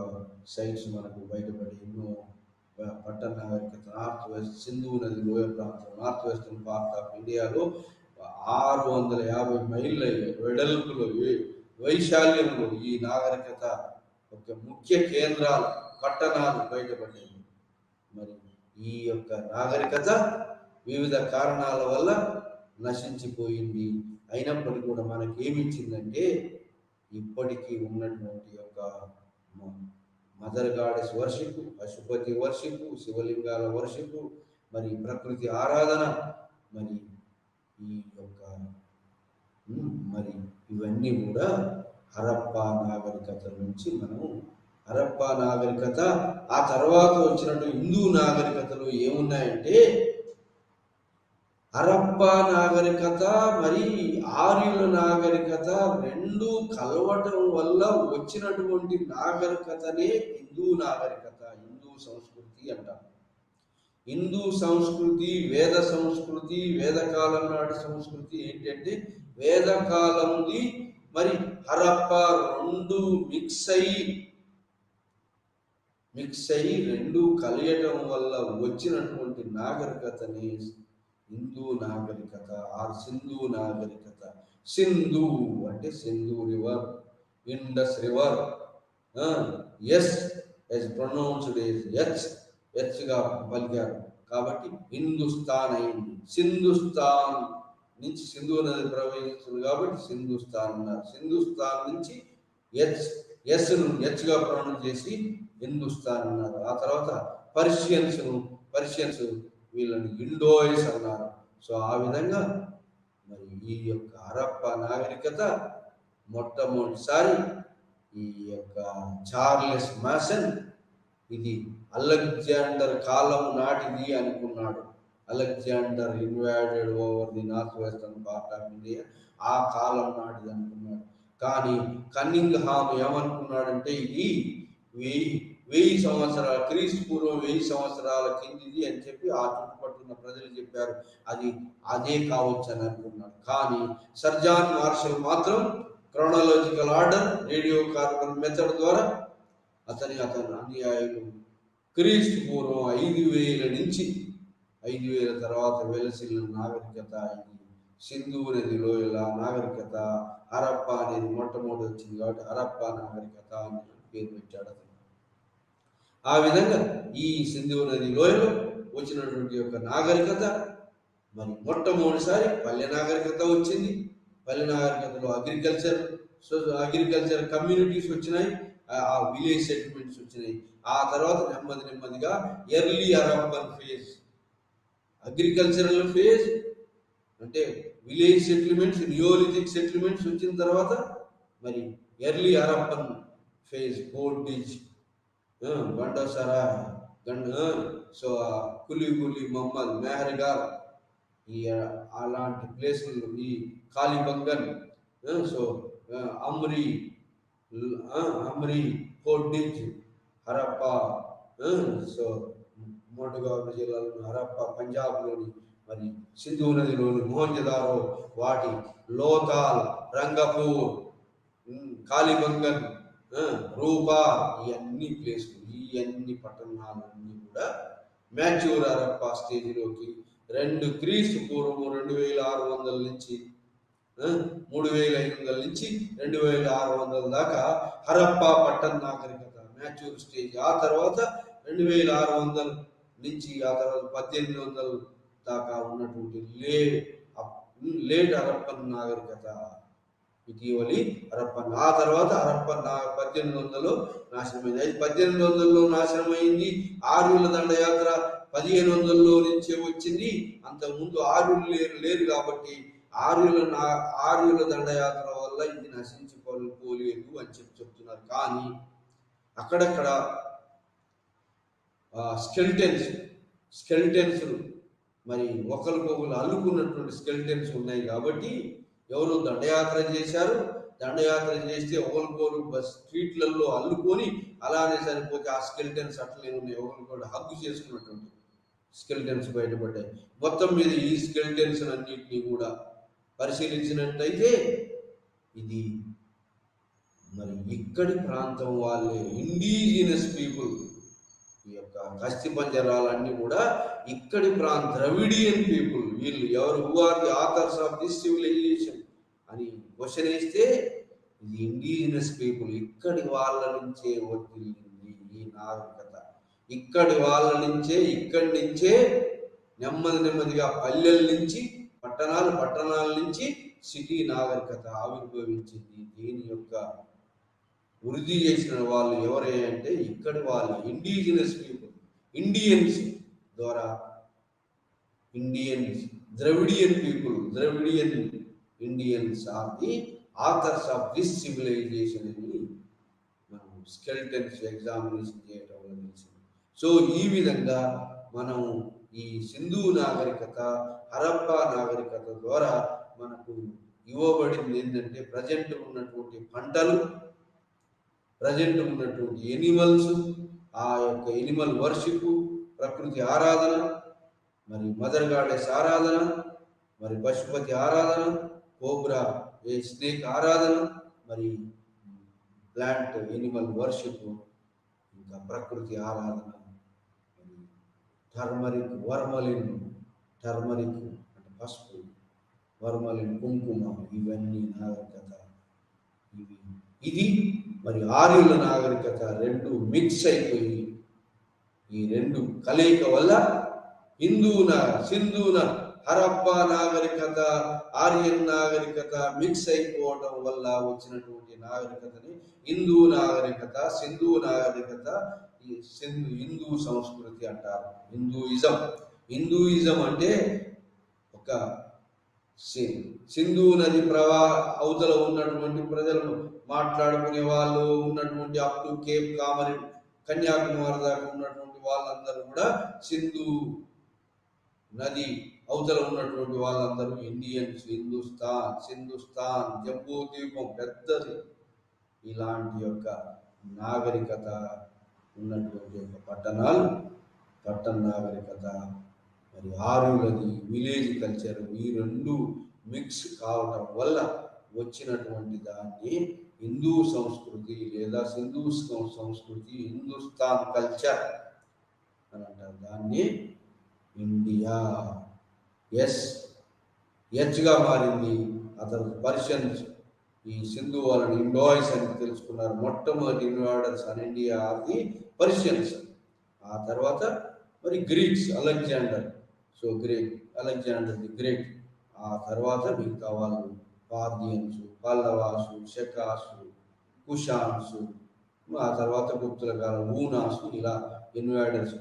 సైట్స్ మనకు బయటపడి ఎన్నో పట్టణ నాగరికత నార్త్ వెస్ట్ సింధు నది లోయ ప్రాంతం, నార్త్ వెస్టర్న్ పార్ట్ ఆఫ్ ఇండియాలో 650 మైళ్ళ వెడల్పులో వైశాల్యంలో ఈ నాగరికత యొక్క ముఖ్య కేంద్రాలు, పట్టణాలు బయటపడ్డాయి. మరి ఈ యొక్క నాగరికత వివిధ కారణాల వల్ల నశించిపోయింది. అయినప్పటికీ కూడా మనకి ఏమిచ్చిందంటే ఇప్పటికీ ఉన్నటువంటి యొక్క mother goddess worship, Pashupati worship, శివలింగాల వర్షిప్, మరి ప్రకృతి ఆరాధన, మరి ఈ యొక్క మరి ఇవన్నీ కూడా హరప్పా నాగరికత నుంచి హరప్పా నాగరికత. ఆ తర్వాత వచ్చినట్టు హిందూ నాగరికతలు ఏమున్నాయంటే హరప్పా నాగరికత మరి ఆర్యుల నాగరికత రెండు కలవటం వల్ల వచ్చినటువంటి నాగరికతనే హిందూ నాగరికత, హిందూ సంస్కృతి అంటారు. హిందూ సంస్కృతి, వేద సంస్కృతి, వేదకాలం నాటి సంస్కృతి ఏంటంటే వేదకాలంది మరి హరప్పా రెండు మిక్స్ అయ్యి మిక్స్ అయ్యి రెండు కలియటం వల్ల వచ్చినటువంటి నాగరికతని హిందూ నాగరికత ఆర్ సింధు నాగరికత. సింధు అంటే Sindhu river, Indus river. S S pronounced S, ఎస్గా పలికారు కాబట్టి హిందుస్థాన్ అయింది. సింధుస్థాన్ నుంచి సింధు నది ప్రవహిస్తుంది కాబట్టి సింధుస్థాన్ అన్నారు. సింధుస్థాన్ నుంచి ఎస్ను హెచ్గా ప్రొనౌన్స్ చేసి హిందుస్థాన్ అన్నారు. ఆ తర్వాత పర్షియన్స్ వీళ్ళని ఇండోయిస్ అన్నారు. సో ఆ విధంగా మరి ఈ యొక్క హరప్ప నాగరికత మొట్టమొదటిసారి ఈ యొక్క చార్లెస్ మాసన్ ఇది అలెగ్జాండర్ కాలం నాటిది అనుకున్నాడు. Alexander invaded over the north western part of India, ఆ కాలం నాటిది అనుకున్నాడు. కానీ కన్నింగ్హామ్ ఏమనుకున్నాడంటే ఇది 1000 సంవత్సరాల క్రీస్తు పూర్వం 1000 సంవత్సరాల కిందిది అని చెప్పి ఆ చుట్టుపక్కల ప్రజలు చెప్పారు. అదే కావచ్చు అని అనుకున్నాడు. కానీ సర్ జాన్ మార్షల్ మాత్రం chronological order, radio carbon method ద్వారా అతని అనుయాయులు క్రీస్తు పూర్వం 5000 నుంచి 5000 తర్వాత వెలసిల్లిన నాగరికత ఇది సింధు నది లోయల నాగరికత. హరప్ప అనేది మొట్టమొదటి వచ్చింది కాబట్టి హరప్ప నాగరికత అని పేరు పెట్టాడు అతను. ఆ విధంగా ఈ సింధు నది లోయలో వచ్చినటువంటి యొక్క నాగరికత మరి మొట్టమొదటిసారి పల్లె నాగరికత వచ్చింది. పల్లె నాగరికతలో అగ్రికల్చర్ కమ్యూనిటీస్ వచ్చినాయి, ఆ విలేజ్ సెటిల్మెంట్స్ వచ్చినాయి. ఆ తర్వాత నెమ్మదిగా early Harappan phase, agricultural phase అంటే విలేజ్ సెటిల్మెంట్స్, నియోలిథిక్ సెటిల్మెంట్స్ వచ్చిన తర్వాత మరి ఎర్లీ హరప్పన్ ఫేజ్, పోర్టిజ్, బండోసరా, సో కులి మహమ్మద్ మెహర్గార్, ఈ అలాంటి ప్లేసులు, ఈ కాలిబంగన్, సో అమ్రి, పోర్టిజ్, హరప్ప, సో మోటుగావ్ జిల్లాలోని హరప్ప, పంజాబ్లోని మరి సింధు నదిలోని మోహంజదారో, వాటి లోతాల్, రంగపూర్, కాలిబంగన్, రూపా, ఈ అన్ని ప్లేసులు, ఈ అన్ని పట్టణాలన్నీ కూడా మ్యాచ్యూర్ హరప్ప స్టేజ్లోకి 2 క్రీస్తు పూర్వము 2600 నుంచి 3500 నుంచి 2600 దాకా హరప్ప పట్టణ నాగరికత మ్యాచ్యూర్ స్టేజ్. ఆ తర్వాత 2600 నుంచి ఆ తర్వాత 1800 దాకా ఉన్నటువంటి లేట్ హరప్పన్ నాగరికత, ఇటీవలి హరప్పన్. ఆ తర్వాత హరప్పన్ 1800లో నాశనమైంది. అది 1800లో నాశనమైంది. ఆర్యుల దండయాత్ర 1500లో నుంచే వచ్చింది. అంతకుముందు ఆర్యులు లేరు కాబట్టి ఆర్యుల దండయాత్ర వల్ల ఇది నశించిపోలేదు అని చెప్తున్నారు. కానీ అక్కడక్కడ స్కెల్టెన్స్ మరి ఒకరికొకరు అల్లుకున్నటువంటి స్కెల్టెన్స్ ఉన్నాయి కాబట్టి ఎవరు దండయాత్ర చేశారు, దండయాత్ర చేస్తే ఒకరికొకరు స్ట్రీట్లలో అల్లుకొని అలానే సరిపోతే ఆ స్కెల్టెన్స్ అట్లనే ఉన్నాయి. ఒకరికొకరు హగ్గు చేసుకున్నటువంటి స్కెల్టెన్స్ బయటపడ్డాయి. మొత్తం మీద ఈ స్కెల్టెన్స్ అన్నింటినీ కూడా పరిశీలించినట్టయితే ఇది మరి ఇక్కడి ప్రాంతం వాళ్ళే, ఇండిజినస్ పీపుల్. ఈ యొక్క కస్తి పంజరాలన్నీ కూడా ఇక్కడి ద్రవిడియన్ పీపుల్. వీళ్ళు ఎవరు, who are the authors of this civilization అని క్వశ్చన్ వేస్తే ఇది ఇండిజినస్ పీపుల్, ఇక్కడి వాళ్ళ నుంచే వచ్చింది ఈ నాగరికత. ఇక్కడి నుంచే నెమ్మదిగా పల్లెల నుంచి పట్టణాల నుంచి సిటీ నాగరికత ఆవిర్భవించింది. దీని యొక్క వృద్ధి చేసిన వాళ్ళు ఎవరే అంటే ఇక్కడి వాళ్ళు, ఇండిజినస్ పీపుల్, ఇండియన్స్ ద్వారా Dravidian people, Indians are the authors of this civilization అని మనం స్కెల్టన్స్ ఎగ్జామినేషన్ చేయటం వల్ల తెలిసింది. సో ఈ విధంగా మనం ఈ సింధు నాగరికత, హరప్ప నాగరికత ద్వారా మనకు ఇవ్వబడింది ఏంటంటే ప్రజెంట్ ఉన్నటువంటి పంటలు, ప్రజెంట్ ఉన్నటువంటి ఎనిమల్స్, ఆ యొక్క ఎనిమల్ వర్షిప్, ప్రకృతి ఆరాధన, మరి మదర్ గాడెస్ ఆరాధన, మరి పశుపతి ఆరాధన, కోబ్రా స్నేక్ ఆరాధన, మరి ప్లాంట్ ఎనిమల్ వర్షిప్, ఇంకా ప్రకృతి ఆరాధన, టర్మరిక్, టర్మరిక్ అంటే పసుపు, వర్మలిన్ కుంకుమ, ఇవన్నీ నాగరికత. ఇది మరి ఆర్యుల నాగరికత రెండు మిక్స్ అయిపోయి, ఈ రెండు కలయిక వల్ల సింధూన హరప్పా నాగరికత, ఆర్యన్ నాగరికత మిక్స్ అయిపోవడం వల్ల వచ్చినటువంటి నాగరికతని హిందూ నాగరికత, సింధు నాగరికత, హిందూ సంస్కృతి అంటారు. హిందూయిజం అంటే ఒక సింధు నది అవతల ఉన్నటువంటి ప్రజలు మాట్లాడుకునే వాళ్ళు ఉన్నటువంటి up to Cape common, Kanyakumari దాకా ఉన్నటువంటి వాళ్ళందరూ కూడా సింధు నది అవతల ఉన్నటువంటి వాళ్ళందరూ ఇండియన్స్. సింధుస్థాన్ జంబూ ద్వీపం పెద్దది. ఇలాంటి యొక్క నాగరికత ఉన్నటువంటి యొక్క పట్టణ నాగరికత, మరి ఆర్యులది విలేజ్ కల్చర్, ఈ రెండు మిక్స్ కావటం వల్ల వచ్చినటువంటి దాన్ని హిందూ సంస్కృతి లేదా సింధు సంస్కృతి, హిందుస్థాన్ కల్చర్ అని అంటారు. దాన్ని ఇండియా హెచ్గా మారింది. అతను పర్షియన్స్ ఈ సింధు వాళ్ళని ఇండోయిస్ అని తెలుసుకున్నారు. మొట్టమొదటి ఇన్వాడర్స్ అని ఇండియా ఆర్ ది పర్షియన్స్. ఆ తర్వాత మరి గ్రీక్స్, అలెగ్జాండర్ ది గ్రేట్. ఆ తర్వాత మిగతా వాళ్ళు పార్థియన్స్, పల్లవాసు, శకాసు, కుషాన్స్, ఆ తర్వాత గుప్తుల కాలం ఊనాసు, ఇలా ఇన్వాడర్స్,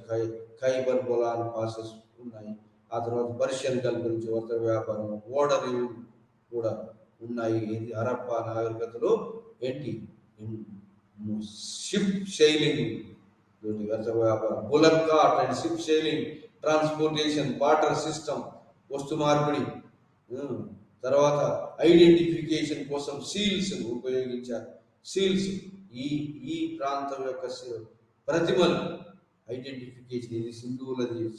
ఖైబర్ బొలాన్ పాసెస్ ఉన్నాయి. ఆ తర్వాత పర్షియన్ గల్ఫ్ నుంచి వర్తక వ్యాపారం, ఓడరేవు కూడా ఉన్నాయి. ఇది హరప్పా నాగరికతలో ఏంటి షిప్ షైలింగ్, వర్తక వ్యాపారం, bullock cart and ship sailing, transportation, barter system, వస్తు మార్పిడి. తర్వాత ఐడెంటిఫికేషన్ కోసం సీల్స్ ఉపయోగించారు. సీల్స్ ఈ ప్రాంతం యొక్క ప్రతిమలు ఐడెంటిఫికేషన్, ఇది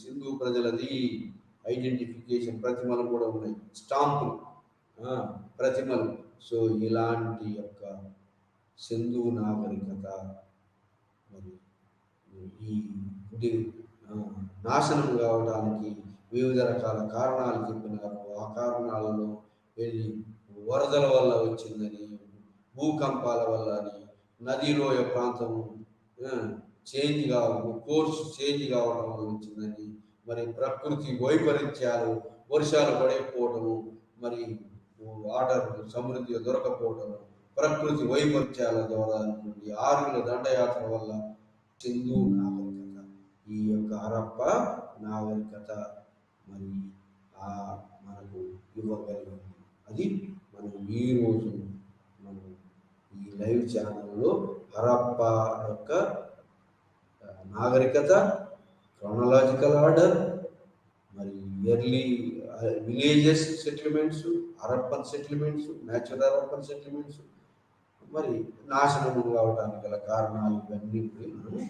సింధు ప్రజలది ఐడెంటిఫికేషన్ ప్రతిమలు కూడా ఉన్నాయి, స్టాంపులు, ప్రతిమలు. సో ఇలాంటి యొక్క సింధు నాగరికత మరి ఈ నాశనం కావడానికి వివిధ రకాల కారణాలు చెప్పినారు. ఆ కారణాలలో వరదల వల్ల వచ్చిందని, భూకంపాల వల్ల అని, నదిలోయ ప్రాంతం కోర్సు చేంజ్ కావడం వల్ల వచ్చిందని, మరి ప్రకృతి వైపరీత్యాలు, వర్షాలు పడకపోవటము, మరి వాటర్ సమృద్ధిగా దొరకపోవటము, ప్రకృతి వైపరీత్యాల ద్వారా ఆర్యుల దండయాత్ర వల్ల సింధు నాగరికత, ఈ యొక్క హరప్ప నాగరికత మరి మనకు ఇవ్వగలిగింది. అది మనం ఈరోజు మనం ఈ లైవ్ ఛానల్లో హరప్ప యొక్క నాగరికత, క్రోనలాజికల్ ఆర్డర్, మరి early villages settlements, Harappan settlements, natural Harappan settlements, మరి నాశనం కావడానికి గల కారణాలు ఇవన్నీ మనం